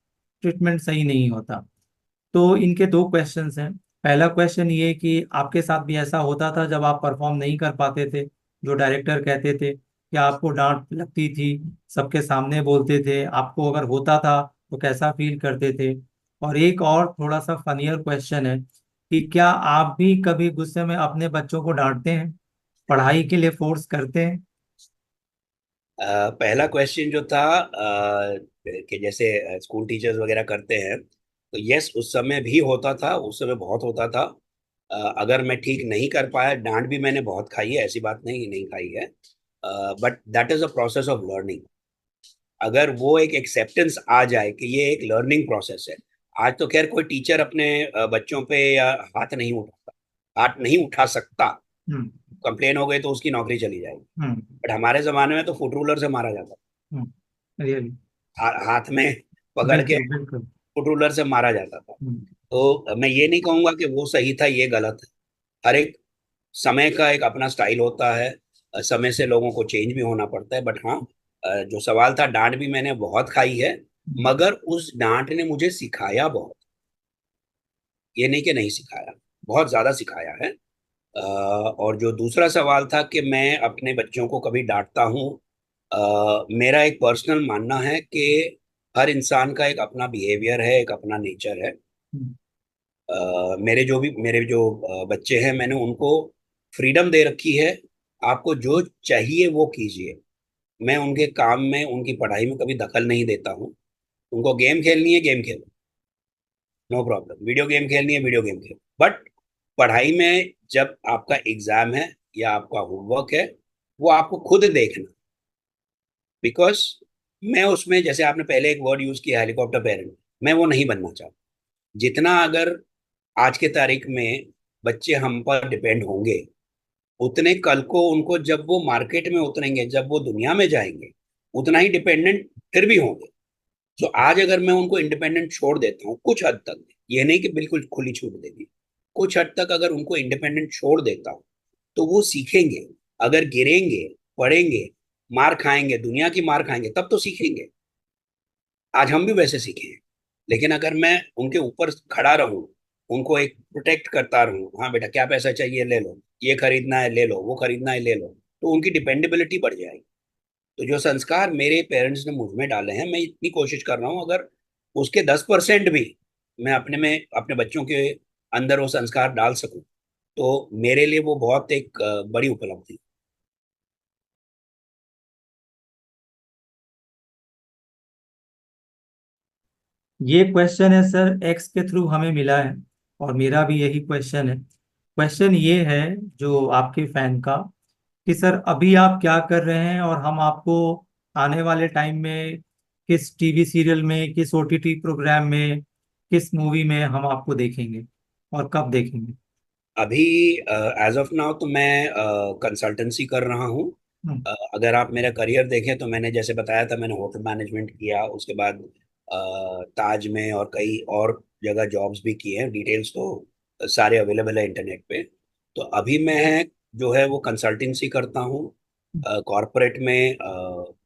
ट्रीटमेंट सही नहीं होता। तो इनके दो क्वेश्चंस हैं। पहला क्वेश्चन ये कि आपके साथ भी ऐसा होता था जब आप परफॉर्म नहीं कर पाते थे, जो डायरेक्टर कहते थे कि आपको डांट लगती थी, सबके सामने बोलते थे, आपको अगर होता था तो कैसा फील करते थे? और एक और थोड़ा सा फनियर क्वेश्चन है कि क्या आप भी कभी गुस्से में अपने बच्चों को डांटते हैं, पढ़ाई के लिए फोर्स करते हैं? पहला क्वेश्चन जो था कि जैसे स्कूल टीचर्स वगैरह करते हैं, तो यस उस समय भी होता था, उस समय बहुत होता था। अगर मैं ठीक नहीं कर पाया, डांट भी मैंने बहुत खाई है, ऐसी बात नहीं नहीं खाई है। But that is a process of learning. अगर वो एक एक्सेप्टेंस आ जाए कि ये एक लर्निंग प्रोसेस है। आज तो खैर कोई टीचर अपने बच्चों पे या हाथ नहीं उठाता, हाथ नहीं उठा सकता। हम्म। कंप्लेन हो गई तो उसकी नौकरी चली जाएगी। हम्म। बट हमारे जमाने में तो फुट रूलर से मारा जाता रियली। था, हाथ में पकड़ के बिल्कुल बिल्कुल। फुट रूलर से मारा जाता था। हम्म। तो मैं ये नहीं कहूंगा कि वो सही था ये गलत है। हर एक समय का एक अपना स्टाइल होता है। समय से लोगों को चेंज भी होना पड़ता है। बट हाँ, जो सवाल था, डांट भी मैंने बहुत खाई है। मगर उस डांट ने मुझे सिखाया बहुत। ये नहीं कि नहीं सिखाया, बहुत ज्यादा सिखाया है। और जो दूसरा सवाल था कि मैं अपने बच्चों को कभी डांटता हूँ, मेरा एक पर्सनल मानना है कि हर इंसान का एक अपना बिहेवियर है, एक अपना नेचर है। हम्म। मेरे जो बच्चे हैं, मैंने उनको फ्रीडम दे रखी है। आपको जो चाहिए वो कीजिए। मैं उनके काम में, उनकी पढ़ाई में कभी दखल नहीं देता हूँ। उनको गेम खेलनी है, गेम खेलो, नो प्रॉब्लम। वीडियो गेम खेलनी है, वीडियो गेम खेलो। बट पढ़ाई में जब आपका एग्जाम है या आपका होमवर्क है, वो आपको खुद देखना। बिकॉज मैं उसमें, जैसे आपने पहले एक वर्ड यूज किया हेलीकॉप्टर पेरेंट, मैं वो नहीं बनना चाहता। जितना अगर आज के तारीख में बच्चे हम पर डिपेंड होंगे, उतने कल को उनको जब वो मार्केट में उतरेंगे, जब वो दुनिया में जाएंगे, उतना ही डिपेंडेंट फिर भी होंगे। तो आज अगर मैं उनको इंडिपेंडेंट छोड़ देता हूँ कुछ हद तक, ये नहीं कि बिल्कुल खुली छूट दे दी, कुछ हद तक अगर उनको इंडिपेंडेंट छोड़ देता हूँ, तो वो सीखेंगे। अगर गिरेंगे, पढ़ेंगे, मार खाएंगे, दुनिया की मार खाएंगे, तब तो सीखेंगे। आज हम भी वैसे सीखे हैं। लेकिन अगर मैं उनके ऊपर खड़ा रहूं, उनको एक प्रोटेक्ट करता रहूं, हाँ बेटा क्या पैसा चाहिए ले लो, ये खरीदना है ले लो, वो खरीदना है ले लो, तो उनकी डिपेंडेबिलिटी बढ़ जाएगी। तो जो संस्कार मेरे पेरेंट्स ने मुझ में डाले हैं, मैं इतनी कोशिश कर रहा हूँ, अगर उसके 10% भी मैं अपने बच्चों के अंदर वो संस्कार डाल सकूं, तो मेरे लिए वो बहुत एक बड़ी उपलब्धि। ये क्वेश्चन है सर एक्स के थ्रू हमें मिला है, और मेरा भी यही क्वेश्चन है। क्वेश्चन ये है जो आपके फैन का, कि सर अभी आप क्या कर रहे हैं और हम आपको आने वाले टाइम में किस टीवी सीरियल में, किस ओटीटी प्रोग्राम में, किस मूवी में हम आपको देखेंगे और कब देखेंगे? अभी एज ऑफ नाउ तो मैं कंसल्टेंसी कर रहा हूँ। हम्म। अगर आप मेरा करियर देखें तो मैंने जैसे बताया था, मैंने होटल मैनेजमेंट किया, उसके बाद ताज में और कई और जगह जॉब्स भी किए हैं। डिटेल्स तो सारे अवेलेबल है इंटरनेट पे। तो अभी मैं जो है वो कंसल्टेंसी करता हूँ, कॉरपोरेट में,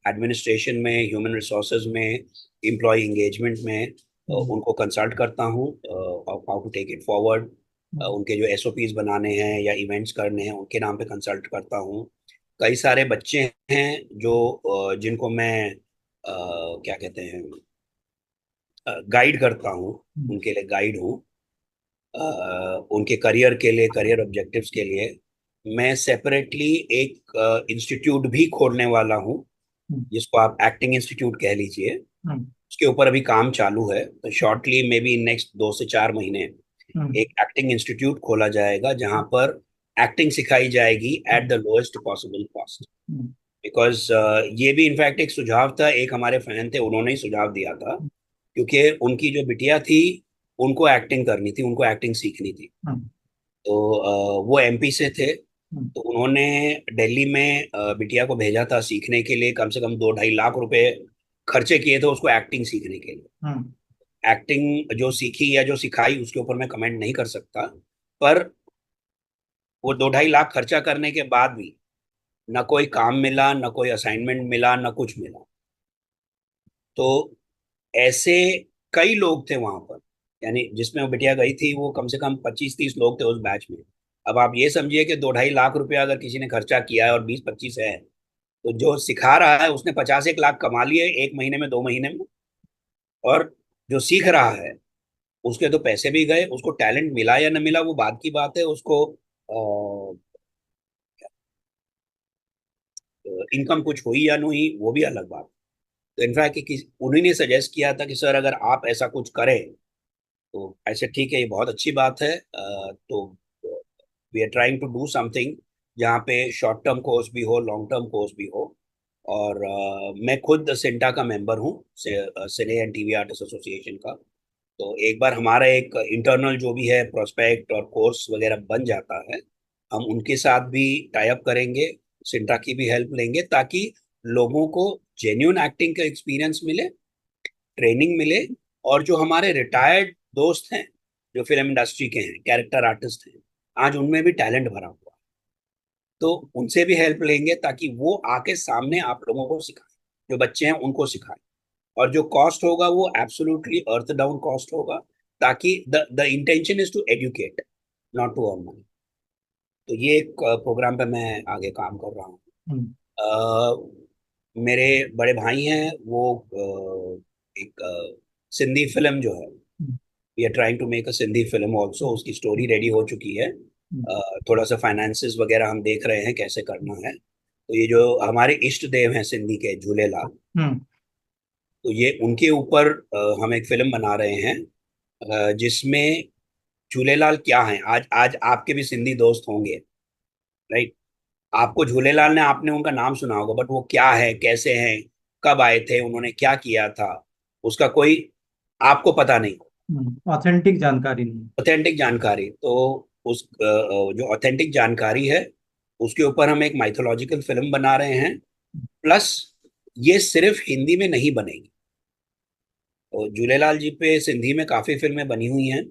एडमिनिस्ट्रेशन में, ह्यूमन रिसोर्सेज में, एम्प्लॉय इंगेजमेंट में। हम्म। उनको कंसल्ट करता हूँ how to take it forward. हम्म। उनके जो एसओपीज बनाने हैं या इवेंट्स करने हैं, उनके नाम पे कंसल्ट करता हूँ। कई सारे बच्चे हैं जो जिनको मैं क्या कहते हैं, गाइड करता हूँ, हम्म। उनके लिए गाइड हूँ। उनके करियर के लिए, करियर ऑब्जेक्टिव्स के लिए मैं सेपरेटली एक इंस्टीट्यूट भी खोलने वाला हूँ, हम्म, जिसको आप एक्टिंग इंस्टीट्यूट कह लीजिए। हम्म, उसके ऊपर अभी काम चालू है, तो शॉर्टली मे बी नेक्स्ट 2 से 4 महीने हम्म, एक एक्टिंग इंस्टीट्यूट खोला जाएगा, जहां पर एक्टिंग सिखाई जाएगी at the lowest possible cost. Hmm, because ये भी इनफैक्ट एक सुझाव था, एक हमारे फैन थे, उन्होंने ही सुझाव दिया था, क्योंकि उनकी जो बिटिया थी उनको एक्टिंग करनी थी, उनको एक्टिंग सीखनी थी। हम्म, तो वो एमपी से थे, हम्म, तो उन्होंने दिल्ली में बिटिया को भेजा था सीखने के लिए, कम से कम 2-2.5 लाख रुपए खर्चे किए थे उसको एक्टिंग सीखने के लिए। हम्म, एक्टिंग जो सीखी या जो सिखाई उसके ऊपर मैं कमेंट नहीं कर सकता, पर वो 2-2.5 लाख खर्चा करने के बाद भी न कोई काम मिला, न कोई असाइनमेंट मिला, न कुछ मिला। तो ऐसे कई लोग थे वहां पर, यानी जिसमें वो बिटिया गई थी वो कम से कम 25-30 लोग थे उस बैच में। अब आप ये समझिए कि 2-2.5 लाख रुपया अगर किसी ने खर्चा किया है और 20-25 है, तो जो सिखा रहा है उसने 50-1 लाख कमा लिए 1 महीने में, 2 महीने में। और जो सीख रहा है उसके तो पैसे भी गए, उसको टैलेंट मिला या न मिला वो बात की बात है, उसको इनकम कुछ हुई या नहीं हुई वो भी अलग बात। तो इनफैक्ट उन्हीं ने सजेस्ट किया था कि सर अगर आप ऐसा कुछ करें तो ऐसे ठीक है, ये बहुत अच्छी बात है। तो we are trying to do something जहाँ पे शॉर्ट टर्म कोर्स भी हो, लॉन्ग टर्म कोर्स भी हो। और मैं खुद सिंटा का मेंबर हूँ, सिने एंड टीवी आर्टिस्ट एसोसिएशन का। तो एक बार हमारा एक इंटरनल जो भी है प्रोस्पेक्ट और कोर्स वगैरह बन जाता है, हम उनके साथ भी टाई अप करेंगे, सिंटा की भी हेल्प लेंगे, ताकि लोगों को जेन्यून एक्टिंग का एक्सपीरियंस मिले, ट्रेनिंग मिले। और जो हमारे रिटायर्ड दोस्त हैं, जो फिल्म इंडस्ट्री के हैं, कैरेक्टर आर्टिस्ट हैं, आज उनमें भी टैलेंट भरा हुआ है, तो उनसे भी हेल्प लेंगे ताकि वो आके सामने आप लोगों को सिखाएं, जो बच्चे हैं उनको सिखाएं। और जो कॉस्ट होगा वो एब्सोल्युटली अर्थ डाउन कॉस्ट होगा, ताकि the intention is to educate, not to earn money. तो ये एक प्रोग्राम पे मैं आगे काम कर रहा हूँ। हम्म, मेरे बड़े भाई हैं, वो एक सिंधी फिल्म जो है, hmm, we are trying to make a Sindhi film also, उसकी स्टोरी रेडी हो चुकी है। हम्म, थोड़ा सा फाइनेंसिस वगैरह हम देख रहे हैं कैसे करना है। तो ये जो हमारे इष्ट देव हैं सिंधी के, झूलेलाल, हम्म, तो ये उनके ऊपर हम एक फिल्म बना रहे हैं, जिसमें झूलेलाल क्या है, आज आज आपके भी सिंधी दोस्त होंगे, राइट? आपको झूलेलाल ने, आपने उनका नाम सुना होगा, बट वो क्या है, कैसे हैं, कब आए थे, उन्होंने क्या किया था, उसका कोई आपको पता नहीं। ऑथेंटिक जानकारी नहीं। ऑथेंटिक जानकारी, तो उस जो ऑथेंटिक जानकारी है उसके ऊपर हम एक माइथोलॉजिकल फिल्म बना रहे हैं। प्लस ये सिर्फ हिंदी में नहीं बनेगी, तो झूलेलाल जी पे सिंधी में काफी फिल्में बनी हुई हैं,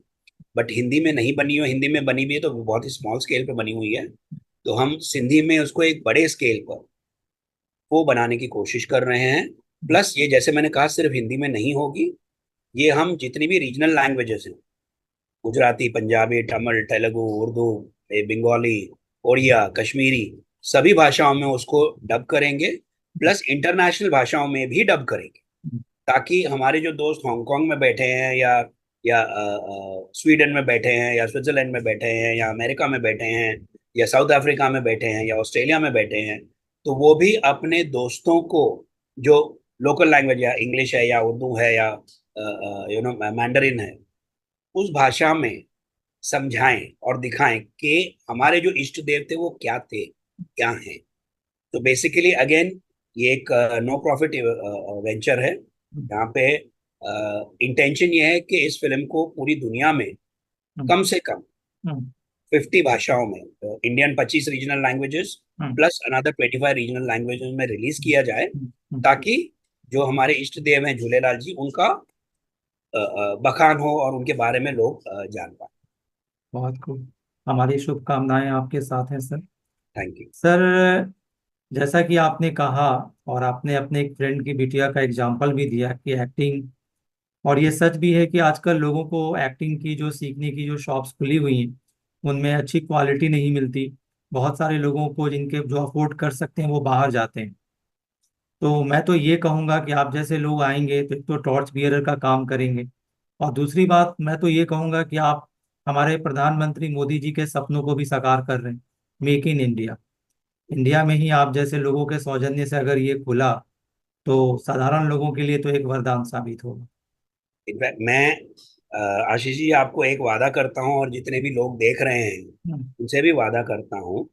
बट हिंदी में नहीं बनी हुई, हिंदी में बनी भी है तो वो बहुत ही स्मॉल स्केल पे बनी हुई है। तो हम सिंधी में उसको एक बड़े स्केल पर वो बनाने की कोशिश कर रहे हैं। प्लस ये जैसे मैंने कहा सिर्फ हिंदी में नहीं होगी, ये हम जितनी भी रीजनल लैंग्वेजेस हैं, गुजराती, पंजाबी, तमिल, तेलुगु, उर्दू, बंगाली, ओडिया, कश्मीरी, सभी भाषाओं में उसको डब करेंगे। प्लस इंटरनेशनल भाषाओं में भी डब करेंगे, ताकि हमारे जो दोस्त हांगकांग में बैठे हैं, या स्वीडन में बैठे हैं, या स्विट्जरलैंड में बैठे हैं, या अमेरिका में बैठे हैं, या साउथ अफ्रीका में बैठे हैं, या ऑस्ट्रेलिया में बैठे हैं, तो वो भी अपने दोस्तों को जो लोकल लैंग्वेज या इंग्लिश है या उर्दू है या मैंडरिन है, उस भाषा में समझाएं और दिखाएं कि हमारे जो इष्ट देव थे वो क्या थे, क्या हैं। तो बेसिकली अगेन ये एक नो प्रॉफिट वेंचर है, जहाँ पे इंटेंशन ये है कि इस फिल्म को पूरी दुनिया में हम्म, कम से कम हम्म, 50 भाषाओं में, इंडियन 25 रीजनल लैंग्वेजेस हम्म, प्लस अनदर 25 रीजनल लैंग्वेजेस में रिलीज किया जाए, हम्म, ताकि जो हमारे इष्ट देव हैं झूलेलाल जी, उनका बखान हो और उनके बारे में लोग जान पाए। बहुत खूब। हमारी शुभकामनाएं आपके साथ हैं सर। Thank you. सर, जैसा कि आपने कहा और आपने अपने एक फ्रेंड की बिटिया का एग्जाम्पल भी दिया कि एक्टिंग, और ये सच भी है कि आजकल लोगों को एक्टिंग की जो सीखने की जो शॉप्स खुली हुई हैं उनमें अच्छी क्वालिटी नहीं मिलती। बहुत सारे लोगों को जिनके जो अफोर्ड कर सकते हैं वो बाहर जाते हैं। तो मैं तो ये कहूँगा कि आप जैसे लोग आएंगे तो एक तो टॉर्च बियरर का काम करेंगे, और दूसरी बात मैं तो ये कहूँगा कि आप हमारे प्रधानमंत्री मोदी जी के सपनों को भी साकार कर रहे हैं। Make in India. इंडिया में ही आप जैसे लोगों के सौजन्य से अगर ये खुला तो साधारण लोगों के लिए तो एक वरदान साबित होगा। इनफैक्ट मैं आशीष जी आपको एक वादा करता हूँ, और जितने भी लोग देख रहे हैं हम्म। उनसे भी वादा करता हूँ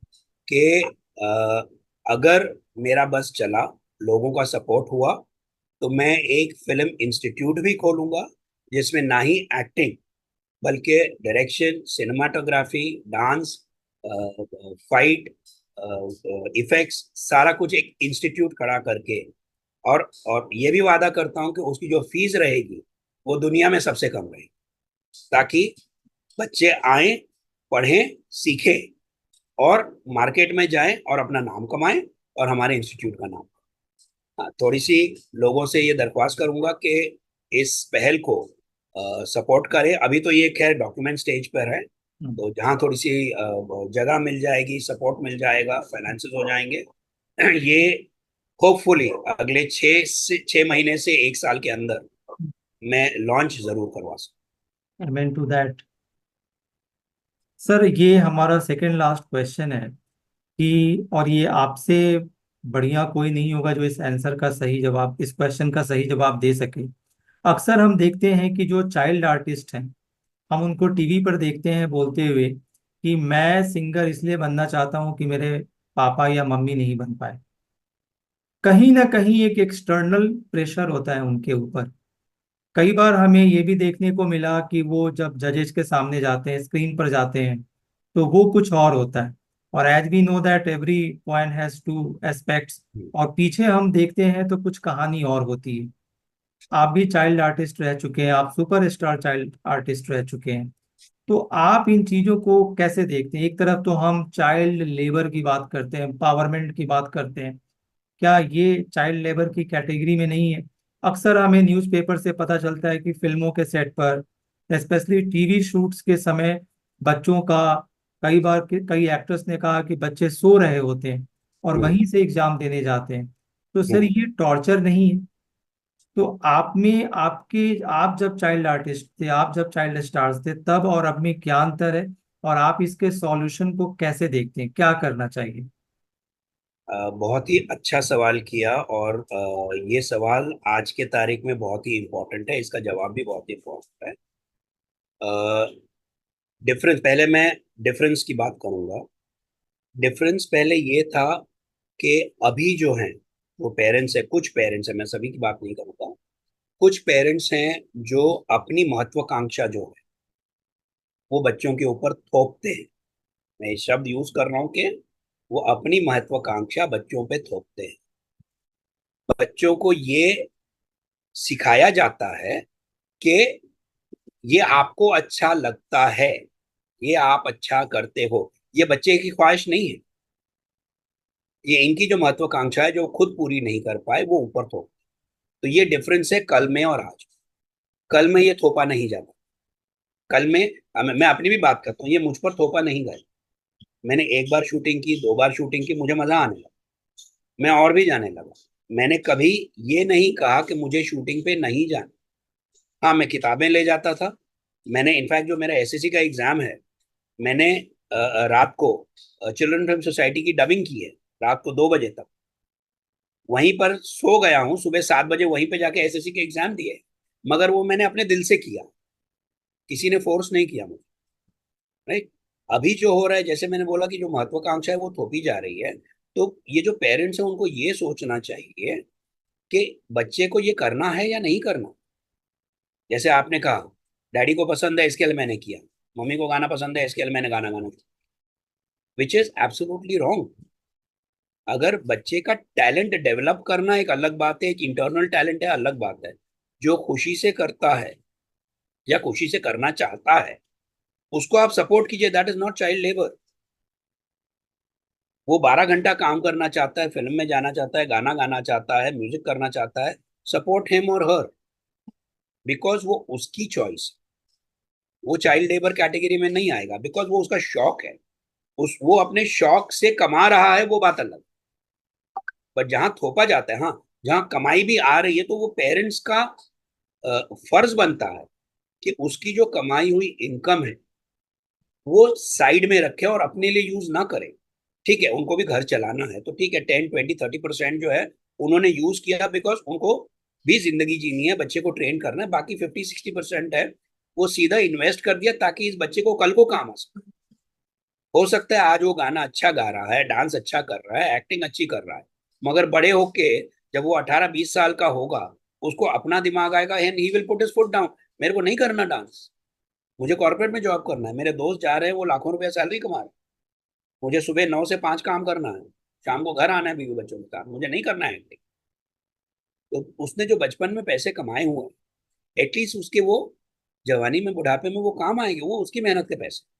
कि अ, अगर मेरा बस चला, लोगों का सपोर्ट हुआ, तो मैं एक फिल्म इंस्टीट्यूट भी खोलूंगा, जिसमें ना ही एक्टिंग बल्कि direction, cinematography, dance, fight, effects, सारा कुछ एक इंस्टीट्यूट खड़ा करके, और ये भी वादा करता हूँ कि उसकी जो फीस रहेगी वो दुनिया में सबसे कम रहेगी, ताकि बच्चे आए, पढ़ें, सीखें, और मार्केट में जाएं और अपना नाम कमाएं, और हमारे इंस्टीट्यूट का नाम। हाँ, थोड़ी सी लोगों से ये दरख्वास्त करूंगा कि इस पहल को सपोर्ट करें। अभी तो ये खैर डॉक्यूमेंट स्टेज पर है, हम्म। तो जहाँ थोड़ी सी जगह मिल जाएगी, सपोर्ट मिल जाएगा, फाइनेंसेस हो जाएंगे, ये होपफुली अगले 6 महीने से 1 साल के अंदर मैं लॉन्च जरूर करवा सकूँ। Amen to that। सर ये हमारा सेकंड लास्ट क्वेश्चन है कि, और ये आपसे बढ़िया कोई नहीं होगा जो इस क्वेश्चन का सही जवाब दे सके। अक्सर हम देखते हैं कि जो चाइल्ड आर्टिस्ट हैं, हम उनको टीवी पर देखते हैं बोलते हुए कि मैं सिंगर इसलिए बनना चाहता हूँ कि मेरे पापा या मम्मी नहीं बन पाए। कहीं ना कहीं एक एक्सटर्नल प्रेशर होता है उनके ऊपर। कई बार हमें ये भी देखने को मिला कि वो जब जजेस के सामने जाते हैं, स्क्रीन पर जाते हैं, तो वो कुछ और होता है। और as we know that every point has two aspects. और पीछे हम देखते हैं तो कुछ कहानी और होती है। आप भी चाइल्ड आर्टिस्ट रह चुके हैं, आप सुपरस्टार चाइल्ड आर्टिस्ट रह चुके हैं। तो आप इन चीजों को कैसे देखते हैं? एक तरफ तो हम चाइल्ड लेबर की बात करते हैं, एम्पावरमेंट की बात करते हैं, क्या ये चाइल्ड लेबर की कैटेगरी में नहीं है? अक्सर हमें न्यूज़पेपर से पता चलता है कि फिल्मों के सेट पर, स्पेशली टीवी शूट्स के समय, बच्चों का, कई बार कई एक्टर्स ने कहा कि बच्चे सो रहे होते हैं और हम्म, वहीं से एग्जाम देने जाते हैं। तो सर हम्म। ये टॉर्चर नहीं है? तो आप में आपके आप जब चाइल्ड आर्टिस्ट थे, आप जब चाइल्ड स्टार्स थे, तब और अब में क्या अंतर है? और आप इसके सॉल्यूशन को कैसे देखते हैं, क्या करना चाहिए? बहुत ही अच्छा सवाल किया, और ये सवाल आज के तारीख में बहुत ही इम्पोर्टेंट है, इसका जवाब भी बहुत ही इम्पोर्टेंट है। डिफरेंस, पहले मैं डिफरेंस की बात करूंगा। डिफरेंस पहले ये था कि अभी जो हैं वो पेरेंट्स है, कुछ पेरेंट्स हैं, मैं सभी की बात नहीं करूंगा, कुछ पेरेंट्स हैं जो अपनी महत्वाकांक्षा जो है वो बच्चों के ऊपर थोपते हैं। मैं ये शब्द यूज कर रहा हूँ कि वो अपनी महत्वाकांक्षा बच्चों पे थोपते हैं। बच्चों को ये सिखाया जाता है कि ये आपको अच्छा लगता है, ये आप अच्छा करते हो। ये बच्चे की ख्वाहिश नहीं है, ये इनकी जो महत्वाकांक्षा है जो खुद पूरी नहीं कर पाए वो ऊपर थोप। तो ये डिफरेंस है कल में और आज। कल में ये थोपा नहीं जाता। कल में मैं अपनी भी बात करता हूँ, ये मुझ पर थोपा नहीं गए। मैंने एक बार शूटिंग की, 2 बार शूटिंग की, मुझे मजा आने लगा, मैं और भी जाने लगा। मैंने कभी ये नहीं कहा कि मुझे शूटिंग पे नहीं जाना। हाँ, मैं किताबें ले जाता था। मैंने इनफैक्ट जो मेरा एसएससी का एग्जाम है, मैंने रात को चिल्ड्रन फिल्म सोसाइटी की डबिंग की है, रात को 2 बजे तक। वहीं पर सो गया हूँ, सुबह 7 बजे वहीं पे जाके एसएससी के एग्जाम दिए। मगर वो मैंने अपने दिल से किया, किसी ने फोर्स नहीं किया मुझे। राइट। अभी जो हो रहा है, जैसे मैंने बोला कि जो महत्वाकांक्षा है वो थोपी जा रही है, तो ये जो पेरेंट्स हैं उनको ये सोचना चाहिए कि बच्चे को ये करना है या नहीं करना। जैसे आपने कहा, डैडी को पसंद है इसके लिए मैंने किया, मम्मी को गाना पसंद है इसके लिए मैंने गाना गाना किया, विच इज एब्सोल्युटली रॉन्ग। अगर बच्चे का टैलेंट डेवलप करना एक अलग बात है, एक इंटरनल टैलेंट है अलग बात है। जो खुशी से करता है या खुशी से करना चाहता है, उसको आप सपोर्ट कीजिए, that is not child labour. वो 12 घंटा काम करना चाहता है, फिल्म में जाना चाहता है, गाना गाना चाहता है, म्यूजिक करना चाहता है, सपोर्ट हिम और हर, बिकॉज वो उसकी चॉइस। वो चाइल्ड लेबर कैटेगरी में नहीं आएगा, बिकॉज वो उसका शौक है। वो अपने शौक से कमा रहा है, वो बात अलग। बट जहां थोपा जाता है, हाँ, जहां कमाई भी आ रही है, तो वो पेरेंट्स का फर्ज बनता है कि उसकी जो कमाई हुई इनकम है वो साइड में रखे और अपने लिए यूज ना करें। ठीक है, उनको भी घर चलाना है तो ठीक है, 10, 20, 30% जो है उन्होंने यूज किया बिकॉज उनको भी जिंदगी जीनी है, बच्चे को ट्रेन करना है। बाकी 50, 60% है वो सीधा इन्वेस्ट कर दिया ताकि इस बच्चे को कल को काम आ सके। हो सकता है आज वो गाना अच्छा गा रहा है, डांस अच्छा कर रहा है, एक्टिंग अच्छी कर रहा है, मगर बड़े होके जब वो 18, 20 साल का होगा, उसको अपना दिमाग आएगा and he will put his foot down. मेरे को नहीं करना डांस, मुझे कॉर्पोरेट में जॉब करना है, मेरे दोस्त जा रहे हैं वो लाखों रुपया सैलरी कमा रहे हैं, मुझे सुबह 9 से 5 काम करना है, शाम को घर आना है बीवी बच्चों के साथ, मुझे नहीं करना है एक्टिंग। तो उसने जो बचपन में पैसे कमाए हुए हैं, एटलीस्ट उसके वो जवानी में बुढ़ापे में वो काम आएंगे, वो उसकी मेहनत के पैसे।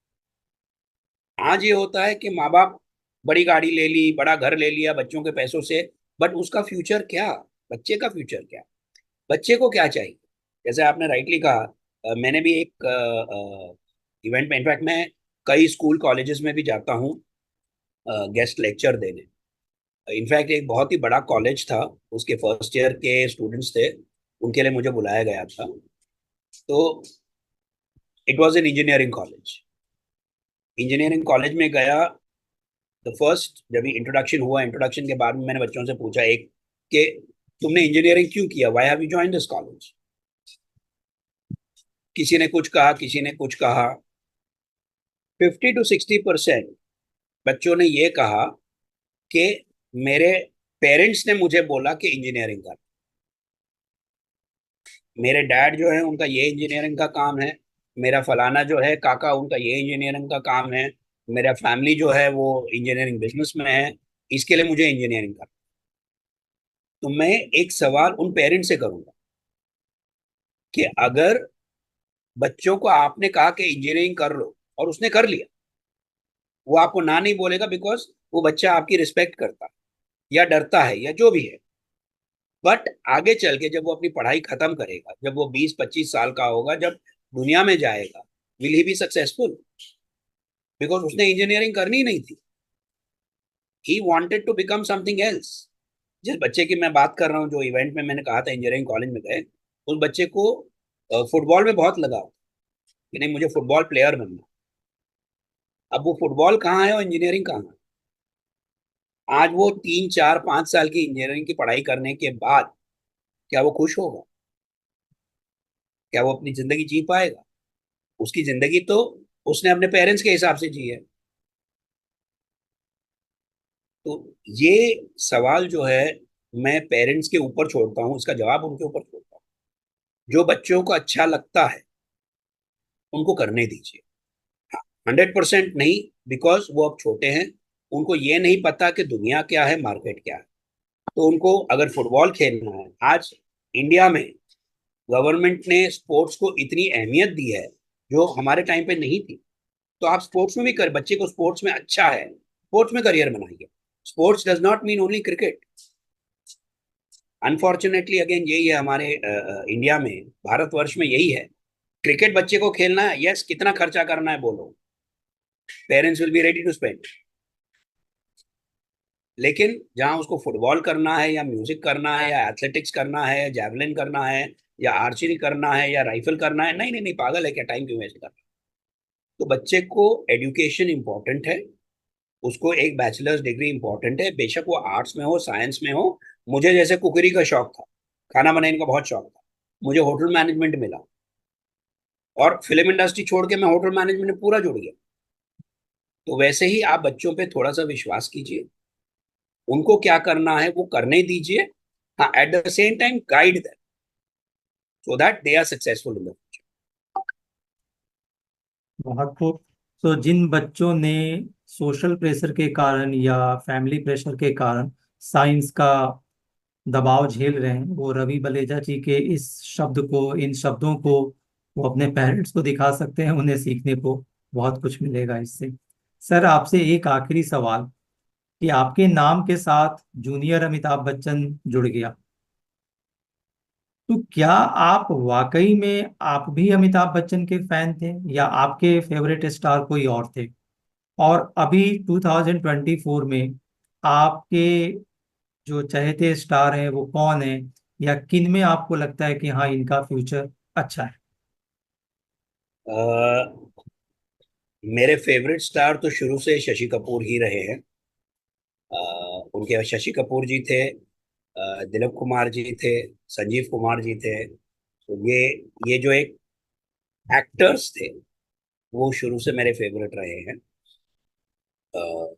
आज ये होता है कि माँ बाप बड़ी गाड़ी ले ली, बड़ा घर ले लिया बच्चों के पैसों से, बट उसका फ्यूचर क्या, बच्चे का फ्यूचर क्या, बच्चे को क्या चाहिए। जैसे आपने राइटली कहा, मैंने भी एक इवेंट में, इनफैक्ट मैं कई स्कूल कॉलेजेस में भी जाता हूँ गेस्ट लेक्चर देने। इनफैक्ट एक बहुत ही बड़ा कॉलेज था, उसके फर्स्ट ईयर के स्टूडेंट्स थे, उनके लिए मुझे बुलाया गया था। तो it was an engineering college. Engineering college में गया, द फर्स्ट जब इंट्रोडक्शन हुआ, इंट्रोडक्शन के बाद में मैंने बच्चों से पूछा एक कि तुमने इंजीनियरिंग क्यों किया, why have you joined this college. किसी ने कुछ कहा, किसी ने कुछ कहा। 50 to 60% बच्चों ने ये कहा कि मेरे पेरेंट्स ने मुझे बोला कि इंजीनियरिंग कर। मेरे डैड जो है उनका ये इंजीनियरिंग का काम है, मेरा फलाना जो है काका उनका ये इंजीनियरिंग का काम है, मेरा फैमिली जो है वो इंजीनियरिंग बिजनेस में है, इसके लिए मुझे इंजीनियरिंग कर। तो मैं एक सवाल उन पेरेंट्स से करूंगा कि अगर बच्चों को आपने कहा कि इंजीनियरिंग कर लो और उसने कर लिया, वो आपको ना नहीं बोलेगा बिकॉज वो बच्चा आपकी रिस्पेक्ट करता है या डरता है या जो भी है। बट आगे चल के जब वो अपनी पढ़ाई खत्म करेगा, जब वो 20, 25 साल का होगा, जब दुनिया में जाएगा, will he be successful, because उसने इंजीनियरिंग करनी ही नहीं थी, he wanted to become something else. जिस बच्चे की मैं बात कर रहा हूँ जो इवेंट में मैंने कहा था इंजीनियरिंग कॉलेज में गए, उस बच्चे को फुटबॉल में बहुत लगा कि नहीं मुझे फुटबॉल प्लेयर बनना। अब वो फुटबॉल कहाँ है और इंजीनियरिंग कहाँ है। आज वो 3, 4, 5 साल की इंजीनियरिंग की पढ़ाई करने के बाद क्या वो खुश होगा, क्या वो अपनी जिंदगी जी पाएगा। उसकी जिंदगी तो उसने अपने पेरेंट्स के हिसाब से जी है। तो ये सवाल जो है मैं पेरेंट्स के ऊपर छोड़ता हूँ, इसका जवाब उनके ऊपर छोड़ता हूँ। जो बच्चों को अच्छा लगता है उनको करने दीजिए। 100% नहीं, बिकॉज वो अब छोटे हैं, उनको ये नहीं पता कि दुनिया क्या है, मार्केट क्या है। तो उनको अगर फुटबॉल खेलना है, आज इंडिया में गवर्नमेंट ने स्पोर्ट्स को इतनी अहमियत दी है जो हमारे टाइम पे नहीं थी। तो आप स्पोर्ट्स में भी कर, बच्चे को स्पोर्ट्स में अच्छा है, स्पोर्ट्स में करियर बनाइए। Sports does not mean only cricket. Unfortunately again यही है हमारे इंडिया में, भारतवर्ष में यही है। क्रिकेट बच्चे को खेलना है, यस, कितना खर्चा करना है बोलो, parents will be ready to spend. लेकिन जहां उसको फुटबॉल करना है या म्यूजिक करना है या एथलेटिक्स करना है या जैवलिन करना है या आर्चरी करना है या राइफल करना है, नहीं नहीं नहीं, पागल है क्या, टाइम क्यों वेस्ट करना। तो बच्चे को एजुकेशन इंपॉर्टेंट है, उसको एक बैचलर्स डिग्री इंपॉर्टेंट है, बेशक वो आर्ट्स में हो साइंस में हो। मुझे जैसे कुकरी का शौक था, खाना बनाने का बहुत शौक था, मुझे होटल मैनेजमेंट मिला और फिल्म इंडस्ट्री छोड़ के मैं होटल मैनेजमेंट में पूरा जुड़ गया। तो वैसे ही आप बच्चों पे थोड़ा सा विश्वास कीजिए, उनको क्या करना है वो करने दीजिए। हाँ, at the same time guide them so that they are successful in the future. बहुत खूब। तो जिन बच्चों ने सोशल प्रेशर के कारण या फैमिली प्रेशर के कारण साइंस का दबाव झेल रहे हैं, वो रवि बलेजा जी के इस शब्द को, इन शब्दों को वो अपने पेरेंट्स को दिखा सकते हैं, उन्हें सीखने को बहुत कुछ मिलेगा इससे। सर, आपसे एक आखिरी सवाल कि आपके नाम के साथ जूनियर अमिताभ बच्चन जुड़ गया, तो क्या आप वाकई में आप भी अमिताभ बच्चन के फैन थे या आपके फेवरेट स्टार कोई और थे? और अभी 2024 में आपके जो चहेते स्टार हैं वो कौन है, या किन में आपको लगता है कि हाँ इनका फ्यूचर अच्छा है? मेरे फेवरेट स्टार तो शुरू से शशि कपूर ही रहे हैं। उनके शशि कपूर जी थे, दिलीप कुमार जी थे, संजीव कुमार जी थे। तो ये जो एक एक्टर्स थे वो शुरू से मेरे फेवरेट रहे हैं। अ,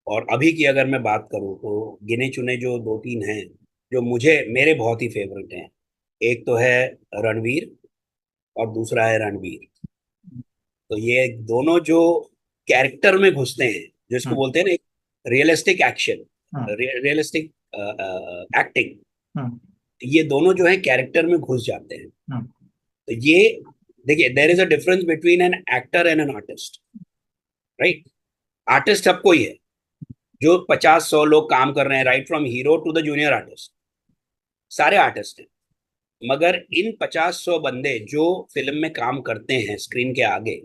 और अभी की अगर मैं बात करूँ तो गिने चुने जो दो तीन हैं जो मुझे मेरे बहुत ही फेवरेट हैं। एक तो है रणवीर और दूसरा है रणवीर। तो ये दोनों जो कैरेक्टर में घुसते हैं, जो इसको हम्म, बोलते हैं ना, रियलिस्टिक एक्शन, हम्म, रियलिस्टिक एक्टिंग, हम्म, ये दोनों जो है कैरेक्टर में घुस जाते हैं। हम्म, तो ये देखिए, there is a difference between an actor and an artist, right. Artist सब कोई है, जो 50-100 लोग काम कर रहे हैं, right from hero to the junior artist, सारे आर्टिस्ट हैं। मगर इन 50-100 बंदे जो फिल्म में काम करते हैं स्क्रीन के आगे,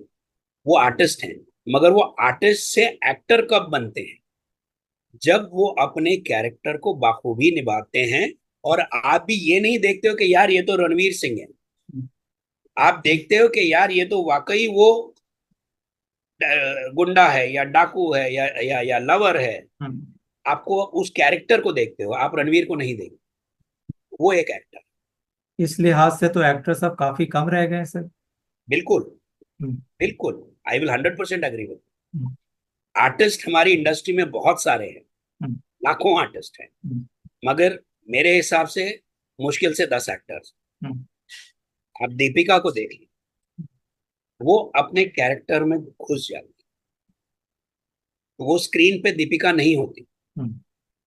वो आर्टिस्ट हैं। मगर वो आर्टिस्ट से एक्टर कब बनते हैं? जब वो अपने कैरेक्टर को बाखूबी निभाते हैं। और आप भी ये नहीं देखते हो कि यार ये तो रणवीर सिंह है, आप देखते हो कि यार ये तो वाकई वो गुंडा है या डाकू है या लवर है। हम्म। आपको उस कैरेक्टर को देखते हो, आप रणवीर को नहीं देखते। वो एक एक्टर। इस लिहाज से तो एक्टर सब काफी कम रह गए सर। बिल्कुल, हम्म, बिल्कुल, I will 100% agree with. Hmm, artist हमारी इंडस्ट्री में बहुत सारे हैं, हम्म, लाखों आर्टिस्ट हैं। हम्म, मगर मेरे हिसाब से मुश्किल से 10 एक्टर्स। हम्म, आप दीपिका को देखिए, वो अपने कैरेक्टर में घुस जाती है। वो स्क्रीन पे दीपिका नहीं होती, हम्म,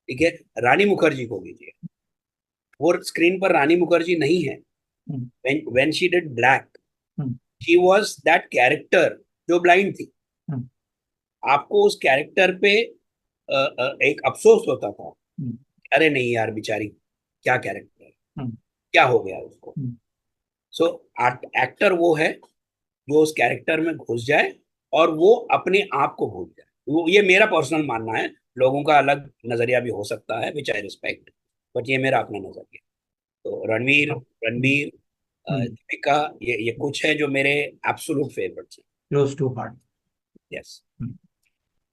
ठीक है। रानी मुखर्जी को लीजिए, वो स्क्रीन पर रानी मुखर्जी नहीं है। हम्म, when she did black, hmm, she was that character जो ब्लाइंड थी। हम्म, आपको उस कैरेक्टर पे एक अफसोस होता था, हम्म, अरे नहीं यार बेचारी, क्या कैरेक्टर, हम्म, क्या हो गया उसको। हम्म। सो एक्टर वो है जो उस कैरेक्टर में घुस जाए और वो अपने आप को भूल जाए। वो ये मेरा पर्सनल मानना है। लोगों का अलग नजरिया भी हो सकता है, विच आई रिस्पेक्ट, बट ये मेरा अपना नजरिया। तो रणवीर, रणबीर, दीपिका, ये कुछ है जो मेरे एब्सोल्यूट फेवरेट्स हैं। Close to heart. Yes.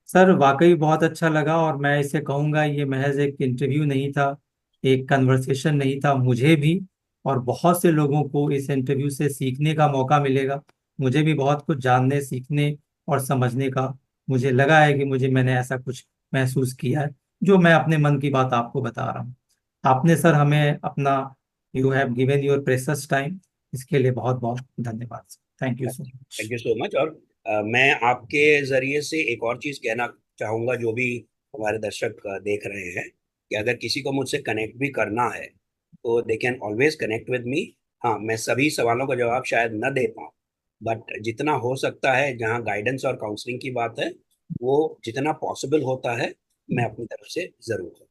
Sir वाकई बहुत अच्छा लगा, और मैं इसे कहूँगा ये महज एक इंटरव्यू नहीं था, एक कन्वर्सेशन नहीं था। मुझे भी और बहुत से लोगों को इस इंटरव्यू से सीखने का मौका मिलेगा। मुझे भी बहुत कुछ जानने, सीखने और समझने का मुझे लगा है कि मैंने ऐसा कुछ महसूस किया है, जो मैं अपने मन की बात आपको बता रहा हूँ। आपने सर हमें अपना, you have given your precious time, इसके लिए बहुत बहुत धन्यवाद sir. Thank you so thank much. You so much. और मैं आपके जरिए से एक और चीज कहना चाहूंगा, जो भी हमारे दर्शक देख रहे हैं, कि अगर किसी को मुझसे कनेक्ट भी करना है तो they can always connect with me. हाँ, मैं सभी सवालों का जवाब शायद न दे पाऊँ, बट जितना हो सकता है, जहाँ गाइडेंस और काउंसलिंग की बात है, वो जितना पॉसिबल होता है मैं अपनी तरफ से जरूर करूँ।